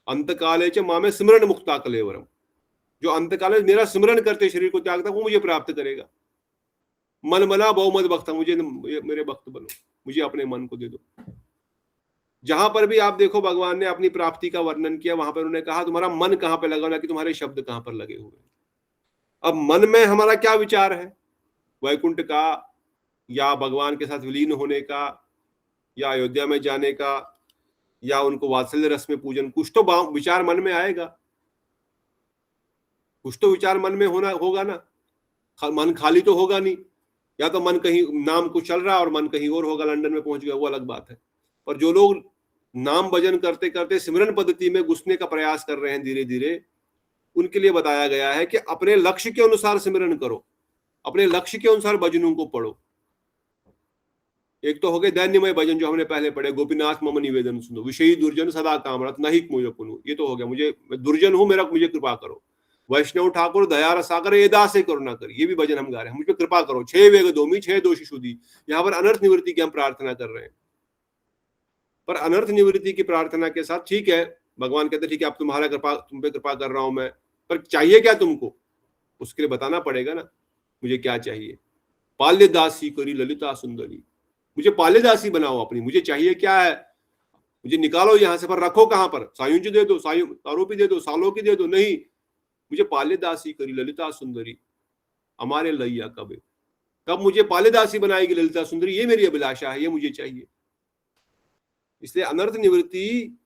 अंतकाले च मामे सिमरन मुक्ता कलेवरम, जो अंतकाल में मेरा सिमरन करते शरीर को त्यागता वो मुझे प्राप्त करेगा। मन मना बहुमत भक्ता, मुझे मेरे भक्त बनो, मुझे अपने मन को दे दो। जहां पर भी आप देखो भगवान ने अपनी प्राप्ति का वर्णन किया, वहां पर उन्होंने कहा तुम्हारा मन कहां पर लगा, ना कि तुम्हारे शब्द कहां पर लगे हुए। अब मन में हमारा क्या विचार है, वैकुंठ का या भगवान के साथ विलीन होने का या अयोध्या में जाने का या उनको वात्सल्य रस में पूजन, कुछ तो विचार मन में आएगा, कुछ तो विचार मन में होगा ना। मन खाली तो होगा नहीं, या तो मन कहीं नाम कुछ चल रहा और मन कहीं और होगा, लंदन में पहुंच गया, वो अलग बात है। पर जो लोग नाम भजन करते करते सिमरन पद्धति में घुसने का प्रयास कर रहे हैं धीरे धीरे, उनके लिए बताया गया है कि अपने लक्ष्य के अनुसार सिमरन करो, अपने लक्ष्य के अनुसार भजनों को पढ़ो। एक तो हो गए दैन्यमय भजन जो हमने पहले पढ़े, गोपीनाथ मम निवेदन सुनो, विषयी दुर्जन सदा कामरत नहीं मुझे पुनु, ये तो हो गया, मुझे दुर्जन हूं, मुझे कृपा करो। वैष्णव ठाकुर दया रसाकर एदा से करुणा कर, ये भी भजन हम गा रहे हैं, मुझ पर कृपा करो। 6 वेग दोमी 6 दोषी शुद्धि, यहाँ पर अनर्थ निवृत्ति की हम प्रार्थना कर रहे हैं। पर अनर्थ निवृत्ति की प्रार्थना के साथ ठीक है, भगवान कहते ठीक है आप तुम्हारा कृपा, तुम पे कृपा कर रहा हूं मैं, पर चाहिए क्या तुमको, उसके लिए बताना पड़ेगा ना मुझे क्या चाहिए। पाल्य दासी करी ललिता सुंदरी, मुझे पाल्य दासी बनाओ अपनी, मुझे चाहिए क्या है, मुझे निकालो यहां से, पर रखो कहां पर, सायुंज दे दो, आरोपी दे दो, सालों की दे दो, नहीं, मुझे पाल्यदासी करी ललिता सुंदरी हमारे लैया कबे, कब मुझे पाल्यदासी बनाएगी ललिता सुंदरी, ये मेरी अभिलाषा है, ये मुझे चाहिए। इसलिए अनर्थ निवृत्ति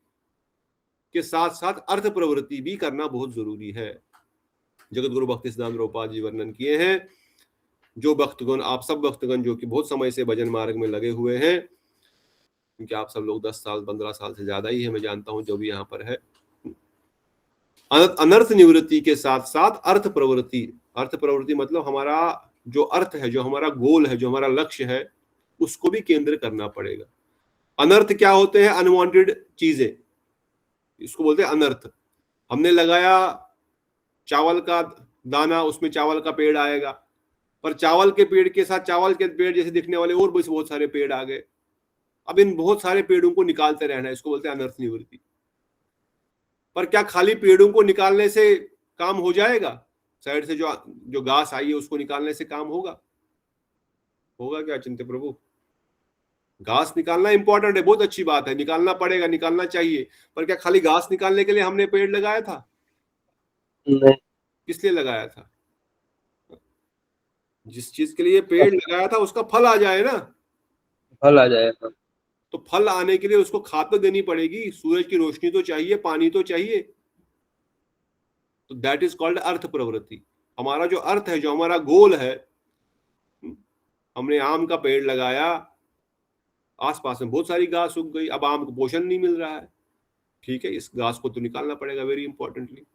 के साथ साथ अर्थ प्रवृत्ति भी करना बहुत जरूरी है। जगत गुरु भक्ति सिद्धांत रूपाल जी वर्णन किए हैं, जो भक्तगण, आप सब भक्तगण जो कि बहुत समय से भजन मार्ग में लगे हुए हैं, क्योंकि आप सब लोग 10 साल 15 साल से ज्यादा ही है, मैं जानता हूं जो भी यहाँ पर है। अनर्थ निवृत्ति के साथ साथ अर्थ प्रवृत्ति, अर्थ प्रवृत्ति मतलब हमारा जो अर्थ है, जो हमारा गोल है, जो हमारा लक्ष्य है, उसको भी केंद्र करना पड़ेगा। अनर्थ क्या होते हैं? अनवांटेड चीजें, इसको बोलते हैं अनर्थ। हमने लगाया चावल का दाना, उसमें चावल का पेड़ आएगा, पर चावल के पेड़ के साथ चावल के पेड़ जैसे दिखने वाले और बहुत सारे पेड़ आ गए। अब इन बहुत सारे पेड़ों को निकालते रहना है, इसको बोलते हैं अनर्थ निवृत्ति। पर क्या खाली पेड़ों को निकालने से काम हो जाएगा? साइड से जो घास आई है उसको निकालने से काम होगा? होगा क्या चिंते प्रभु? घास निकालना इंपॉर्टेंट है, बहुत अच्छी बात है, निकालना पड़ेगा, निकालना चाहिए। पर क्या खाली घास निकालने के लिए हमने पेड़ लगाया था? नहीं। किस लिए लगाया था? जिस चीज के लिए पेड़ लगाया था उसका फल आ जाए ना, फल आ जाएगा। तो फल आने के लिए उसको खाद तो देनी पड़ेगी, सूरज की रोशनी तो चाहिए, पानी तो चाहिए। तो दैट इज कॉल्ड अर्थ प्रवृत्ति। हमारा जो अर्थ है, जो हमारा गोल है, हमने आम का पेड़ लगाया, आसपास में बहुत सारी घास उग गई, अब आम को पोषण नहीं मिल रहा है, ठीक है, इस घास को तो निकालना पड़ेगा, वेरी इंपॉर्टेंटली।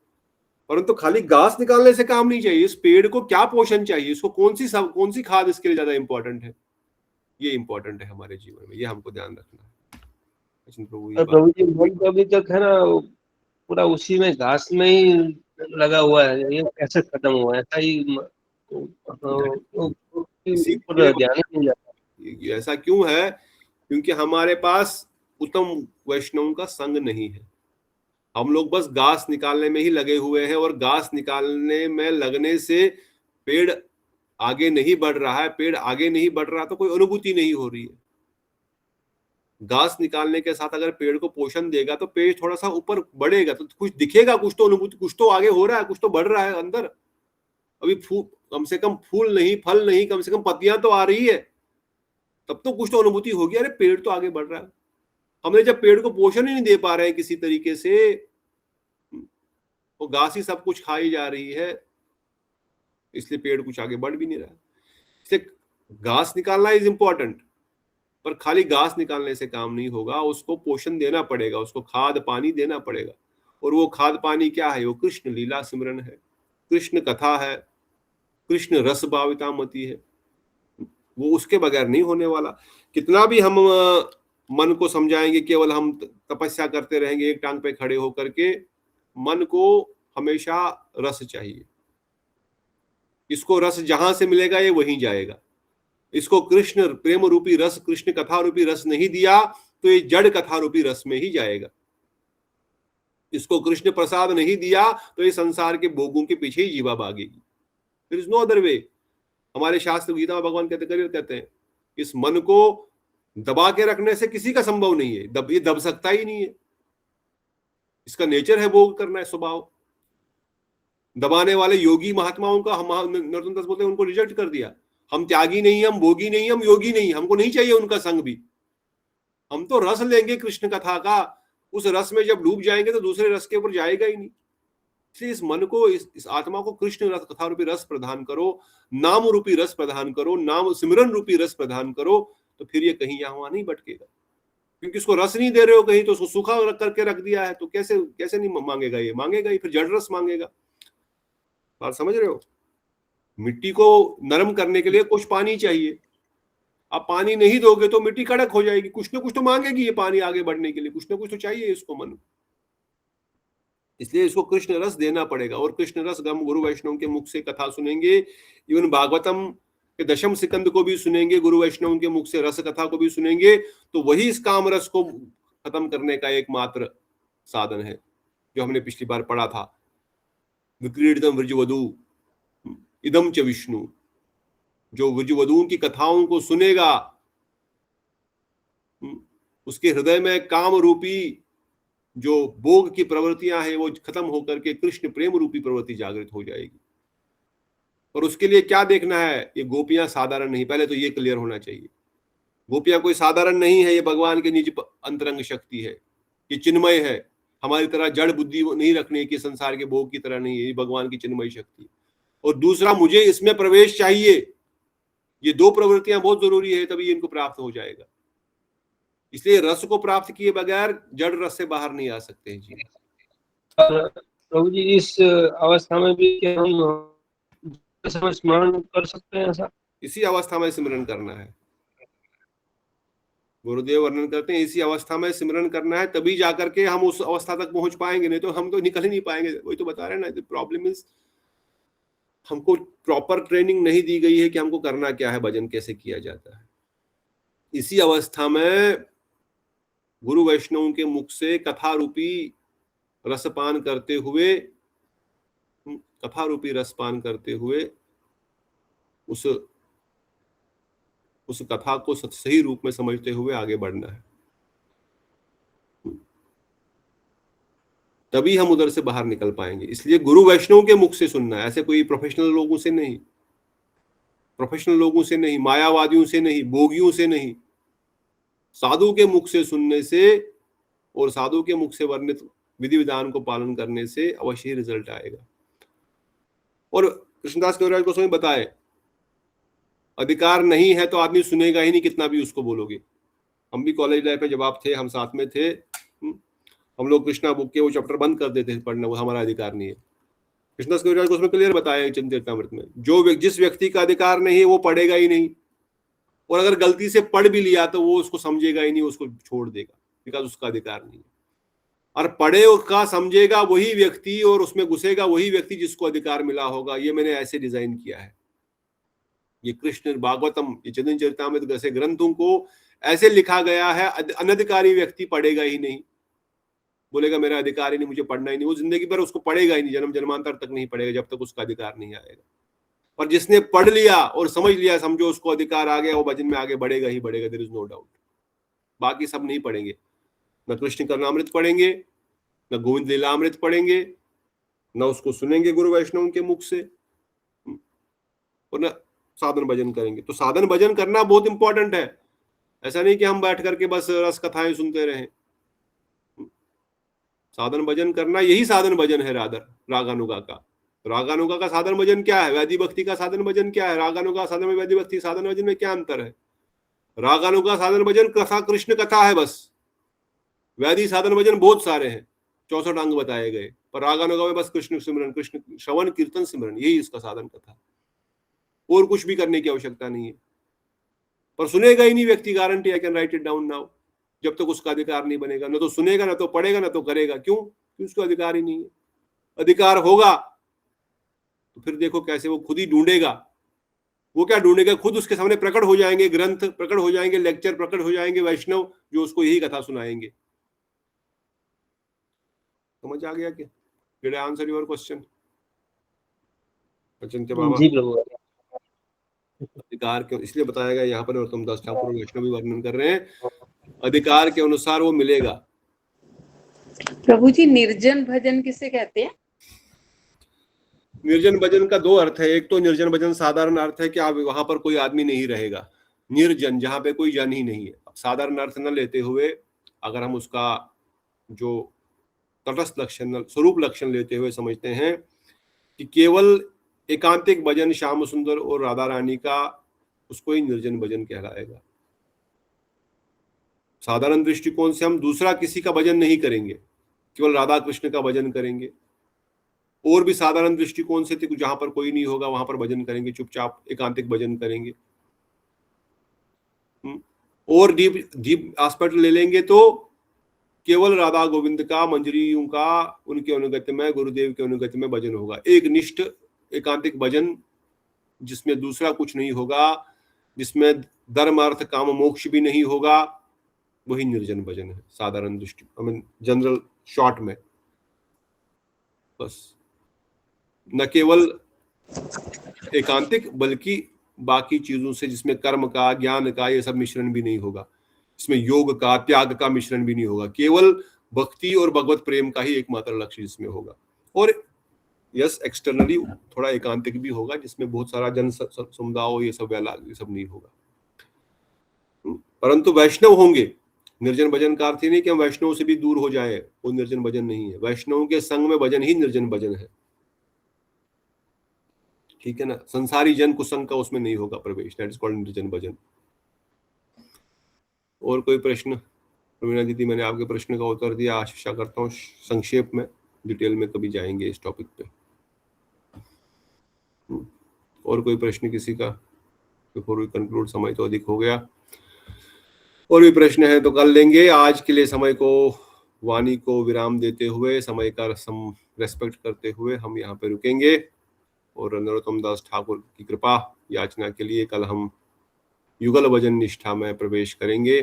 परंतु खाली घास निकालने से काम नहीं चाहिए, इस पेड़ को क्या पोषण चाहिए, इसको कौन सी खाद इसके लिए ज्यादा इंपॉर्टेंट है, ये इंपॉर्टेंट है हमारे जीवन में, ये हमको ध्यान रखना है। प्रभु जी मन तो अभी तक है ना पूरा उसी में घास में ही लगा हुआ है, ये कैसे खत्म हुआ? ऐसा ही ऊपर ध्यान ही नहीं जाता। ऐसा क्यों है? क्योंकि हमारे पास उत्तम वैष्णव का संग नहीं है। हम लोग बस घास निकालने में ही लगे हुए हैं, और घास निकालने में लगने से पेड़ आगे नहीं बढ़ रहा है। पेड़ आगे नहीं बढ़ रहा तो कोई अनुभूति नहीं हो रही है। घास निकालने के साथ अगर पेड़ को पोषण देगा तो पेड़ थोड़ा सा ऊपर बढ़ेगा, तो कुछ दिखेगा, कुछ तो अनुभूति, कुछ तो आगे हो रहा है, कुछ तो बढ़ रहा है अंदर। अभी कम से कम फूल नहीं, फल नहीं, कम से कम पत्तियां तो आ रही है, तब तो कुछ तो अनुभूति होगी, अरे पेड़ तो आगे बढ़ रहा है। हमने जब पेड़ को पोषण ही नहीं दे पा रहे हैं किसी तरीके से, वो घास ही सब कुछ खाई जा रही है, इसलिए पेड़ कुछ आगे बढ़ भी नहीं रहा है। इसलिए घास निकालना इज इंपॉर्टेंट, पर खाली घास निकालने से काम नहीं होगा, उसको पोषण देना पड़ेगा, उसको खाद पानी देना पड़ेगा। और वो खाद पानी क्या है? वो कृष्ण लीला सिमरन है, कृष्ण कथा है, कृष्ण रस भाविता मति है, वो उसके बगैर नहीं होने वाला। कितना भी हम मन को समझाएंगे, केवल हम तपस्या करते रहेंगे एक टांग पे खड़े होकर के, मन को हमेशा रस चाहिए। इसको रस जहां से मिलेगा ये वहीं जाएगा। इसको कृष्ण प्रेम रूपी रस, कृष्ण कथा रूपी रस नहीं दिया तो ये जड़ कथा रूपी रस में ही जाएगा। इसको कृष्ण प्रसाद नहीं दिया तो ये संसार के भोगों के पीछे ही जीवा भागेगी। There is no other way. हमारे शास्त्र गीता में भगवान कहते हैं इस मन को दबा के रखने से किसी का संभव नहीं है, ये दब सकता ही नहीं है। इसका नेचर है भोग करना है, स्वभाव। दबाने वाले योगी महात्माओं का हम नरोत्तम दास बोलते हैं उनको रिजेक्ट कर दिया। हम त्यागी नहीं, हम भोगी नहीं, हम योगी नहीं, हमको नहीं चाहिए उनका संग भी। हम तो रस लेंगे कृष्ण कथा का, उस रस में जब डूब जाएंगे तो दूसरे रस के ऊपर जाएगा ही नहीं। इसलिए इस मन को, इस आत्मा को कृष्ण रस कथा रूपी रस प्रदान करो, नाम रूपी रस प्रदान करो, नाम सिमरन रूपी रस प्रदान करो, तो फिर ये कहीं यहाँ वहां नहीं भटकेगा। क्योंकि उसको रस नहीं दे रहे हो कहीं, तो उसको सूखा रख करके रख दिया है, तो कैसे नहीं मांगेगा? ये मांगेगा ही, फिर जड़ रस मांगेगा। बात समझ रहे हो? मिट्टी को नरम करने के लिए कुछ पानी चाहिए। आप पानी नहीं दोगे तो मिट्टी कड़क हो जाएगी, कुछ ना कुछ तो मांगेगी ये पानी आगे बढ़ने के लिए, कुछ ना कुछ तो चाहिए इसको मन। इसलिए इसको कृष्ण रस देना पड़ेगा। और कृष्ण रस हम गुरु वैष्णव के मुख से कथा सुनेंगे, इवन भागवतम के दशम सिकंद को भी सुनेंगे, गुरु वैष्णव के मुख से रस कथा को भी सुनेंगे, तो वही इस काम रस को खत्म करने का एकमात्र साधन है, जो हमने पिछली बार पढ़ा था। विक्रीडितम व्रजवधू इदम च विष्णु। जो व्रजवधुओं की कथाओं को सुनेगा, उसके हृदय में काम रूपी जो भोग की प्रवृत्तियां हैं वो खत्म होकर के कृष्ण प्रेम रूपी प्रवृत्ति जागृत हो जाएगी। और उसके लिए क्या देखना है? ये गोपियां साधारण नहीं, पहले तो ये क्लियर होना चाहिए। गोपियां कोई साधारण नहीं है, ये भगवान के निज अंतरंग शक्ति है, ये चिन्मय है। हमारी तरह जड़ बुद्धि नहीं रखने की, संसार के भोग की तरह नहीं है, ये भगवान की चिन्मय शक्ति। और दूसरा, मुझे इसमें प्रवेश चाहिए। ये दो प्रवृत्तियां बहुत जरूरी है, तभी इनको प्राप्त हो जाएगा। इसलिए रस को प्राप्त किए बगैर जड़ रस से बाहर नहीं आ सकते हैं जी। प्रभु जी, इस अवस्था में भी हम समय स्मरण कर सकते हैं ऐसा? इसी अवस्था में सिमरन करना है। गुरुदेव वर्णन करते हैं इसी अवस्था में सिमरन करना है, तभी जाकर के हम उस अवस्था तक पहुंच पाएंगे, नहीं तो हम तो निकल ही नहीं पाएंगे। वही तो बता रहे हैं ना, प्रॉब्लम इज हमको प्रॉपर ट्रेनिंग नहीं दी गई है कि हमको करना क्या है, भजन कैसे किया जाता है। इसी अवस्था में गुरु वैष्णव के मुख से कथा रूपी रसपान करते हुए, कथा रूपी रसपान करते हुए उस कथा को सही रूप में समझते हुए आगे बढ़ना है, तभी हम उधर से बाहर निकल पाएंगे। इसलिए गुरु वैष्णव के मुख से सुनना है, ऐसे कोई प्रोफेशनल लोगों से नहीं, प्रोफेशनल लोगों से नहीं, मायावादियों से नहीं, भोगियों से नहीं। साधु के मुख से सुनने से और साधु के मुख से वर्णित विधि विधान को पालन करने से अवश्य ही रिजल्ट आएगा। और कृष्णदास कविराज गोस्वामी बताए, अधिकार नहीं है तो आदमी सुनेगा ही नहीं, कितना भी उसको बोलोगे। हम भी कॉलेज लाइफ में जब आप थे, हम साथ में थे, हम लोग कृष्णा बुक के वो चैप्टर बंद कर देते थे पढ़ना, वो हमारा अधिकार नहीं है। कृष्णदास कविराज गोस्वामी क्लियर बताया चरितमृत में, जिस व्यक्ति का अधिकार नहीं है वो पढ़ेगा ही नहीं, और अगर गलती से पढ़ भी लिया तो वो उसको समझेगा ही नहीं, उसको छोड़ देगा, बिकॉज उसका अधिकार नहीं है। और पढ़े का समझेगा वही व्यक्ति और उसमें घुसेगा वही व्यक्ति जिसको अधिकार मिला होगा। ये मैंने ऐसे डिजाइन किया है। ये कृष्ण भागवतम, ये चैतन्य चरितामृत जैसे ग्रंथों को ऐसे लिखा गया है, अनधिकारी व्यक्ति पढ़ेगा ही नहीं, बोलेगा मेरा अधिकार ही नहीं, मुझे पढ़ना ही नहीं, वो जिंदगी भर उसको पढ़ेगा ही नहीं, जन्म जन्मांतर तक नहीं पढ़ेगा जब तक उसका अधिकार नहीं आएगा। और जिसने पढ़ लिया और समझ लिया, समझो उसको अधिकार आ गया, वो भजन में आगे बढ़ेगा ही बढ़ेगा, देयर इज नो डाउट। बाकी सब नहीं पढ़ेंगे, न कृष्ण कर्णामृत पढ़ेंगे, न गोविंद लीलामृत पढ़ेंगे, न उसको सुनेंगे गुरु वैष्णव के मुख से, और न साधन भजन करेंगे। तो साधन भजन करना बहुत इंपॉर्टेंट है। ऐसा नहीं कि हम बैठ करके बस रस कथाएं सुनते रहें। साधन भजन करना, यही साधन भजन है रागानुगा का। रागानुगा का साधन भजन क्या है, वैदिक भक्ति का साधन भजन क्या है, रागानुगा साधन में वैदिक भक्ति साधन भजन में क्या अंतर है? रागानुगा साधन भजन कथा, कृष्ण कथा है बस। वैदिक साधन भजन बहुत सारे हैं, 64 अंग बताए गए, पर रागानुगा में बस कृष्ण सिमरन, कृष्ण श्रवण कीर्तन सिमरन, यही इसका साधन कथा, और कुछ भी करने की आवश्यकता नहीं है। पर सुनेगा ही नहीं व्यक्ति, guarantee, I can write it down now. जब तक उसका अधिकार नहीं बनेगा, न तो सुनेगा, न तो पढ़ेगा, न तो करेगा। क्यों? क्योंकि उसका अधिकार ही नहीं है। अधिकार होगा तो फिर देखो कैसे वो खुद ही ढूंढेगा। वो क्या ढूंढेगा? खुद उसके सामने प्रकट हो जाएंगे ग्रंथ, प्रकट हो जाएंगे लेक्चर, प्रकट हो जाएंगे वैष्णव जो उसको यही कथा सुनाएंगे। समझ आ गया क्या? Did I answer your question Achintya Baba? जी प्रभु। अधिकार के इसलिए बताया गया यहाँ पर, और तुम 10 ठाकुर वैष्णव भी वर्णन कर रहे हैं, अधिकार के अनुसार वो मिलेगा। प्रभु जी, निर्जन भजन किसे कहते हैं? निर्जन भजन का 2 अर्थ है। एक तो निर्जन भजन साधारण अर्थ है कि आप वहां पर कोई आदमी नहीं रहेगा, निर्जन जहां पे कोई जन ही नहीं है। साधारण अर्थ न लेते हुए अगर हम उसका जो तटस्थ लक्षण, स्वरूप लक्षण लेते हुए समझते हैं कि केवल एकांतिक भजन श्याम सुंदर और राधा रानी का, उसको ही निर्जन भजन कहलाएगा। साधारण दृष्टिकोण से हम दूसरा किसी का भजन नहीं करेंगे, केवल राधा कृष्ण का भजन करेंगे। और भी साधारण दृष्टिकोण से जहां पर कोई नहीं होगा वहां पर भजन करेंगे, चुपचाप एकांतिक भजन करेंगे। और डीप एस्पेक्ट ले लेंगे तो केवल राधा गोविंद का, मंजरियों का, उनके अनुगत्य में, गुरुदेव के अनुगत्य में भजन होगा। एक निष्ठ एकांतिक भजन जिसमें दूसरा कुछ नहीं होगा, जिसमें धर्म अर्थ काम मोक्ष भी नहीं होगा, वही निर्जन भजन है साधारण दृष्टि, जनरल शॉर्ट में। बस न केवल एकांतिक बल्कि बाकी चीजों से, जिसमें कर्म का, ज्ञान का, ये सब मिश्रण भी नहीं होगा, इसमें योग का, त्याग का मिश्रण भी नहीं होगा, केवल भक्ति और भगवत प्रेम का ही एकमात्र लक्ष्य जिसमें होगा। और यस, एक्सटर्नली थोड़ा एकांतिक भी होगा जिसमें बहुत सारा जन समुदाय हो, ये सब ये सब नहीं होगा। परंतु वैष्णव होंगे। निर्जन भजन का अर्थ ही नहीं कि हम वैष्णव से भी दूर हो जाए, वो निर्जन भजन नहीं है। वैष्णव के संग में भजन ही निर्जन भजन है, ठीक है ना? संसारी जन कुसंग का उसमें नहीं होगा प्रवेश, दैट इज कॉल्ड निर्जन भजन। और कोई प्रश्न? प्रवीणा दीदी, मैंने आपके प्रश्न का उत्तर दिया, आशा करता हूँ। संक्षेप में, डिटेल में कभी जाएंगे इस टॉपिक पे। और कोई प्रश्न किसी का? बिफोर वी कंक्लूड, समय तो अधिक हो गया। और भी प्रश्न है तो कल लेंगे। आज के लिए समय को, वाणी को विराम देते हुए, समय का रेस्पेक्ट करते हुए हम यहाँ पे रुकेंगे। और नरोत्तम दास ठाकुर की कृपा याचना के लिए कल हम युगल भजन निष्ठा में प्रवेश करेंगे।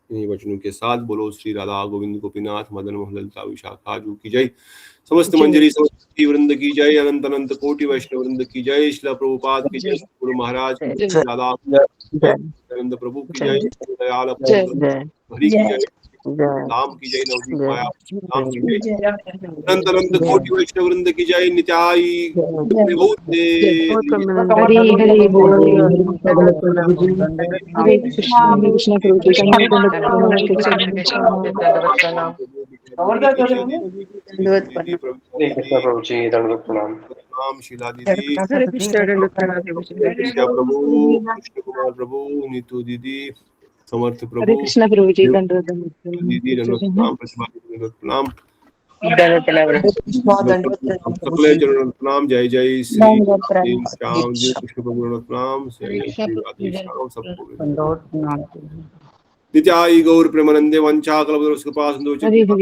इन्हीं वचनों के साथ बोलो श्री राधा गोविंद गोपीनाथ मदन मोहन ललिता विशाखा जू की जय। समस्त मंजरी समस्त वृंद की जय। अनंत अनंत कोटि वैष्णव वृंद की जय। श्रील प्रभुपाद की जय। गुरु महाराज की जय। राधा आनंद प्रभु की जय। दयाल हरि की जय। राम की जय। नवदीप माया राम की जय। अनंत अनंत कोटि वैष्णव वृंद की जय। नित्याई हरि हरि बोल। हरे कृष्ण प्रभु जी दंडवत प्रणाम। शीला दीदी, हरे कृष्ण प्रभु, कृष्ण कुमार प्रभु, नीतू दीदी, समर्थ हरे प्रभु, कृष्ण प्रभु जी दीदी दंडवत प्रणाम। प्रतिभा दीदी दंडवत प्रणाम। सकले चरण प्रणाम। जय जय श्री श्याम जी कृष्ण प्रभु दंडवत प्रणाम। जय जय श्री राधे श्याम सबको। नित्याई गौर प्रेमानंदे वंचा कल्पतरुष कृपा सिंधु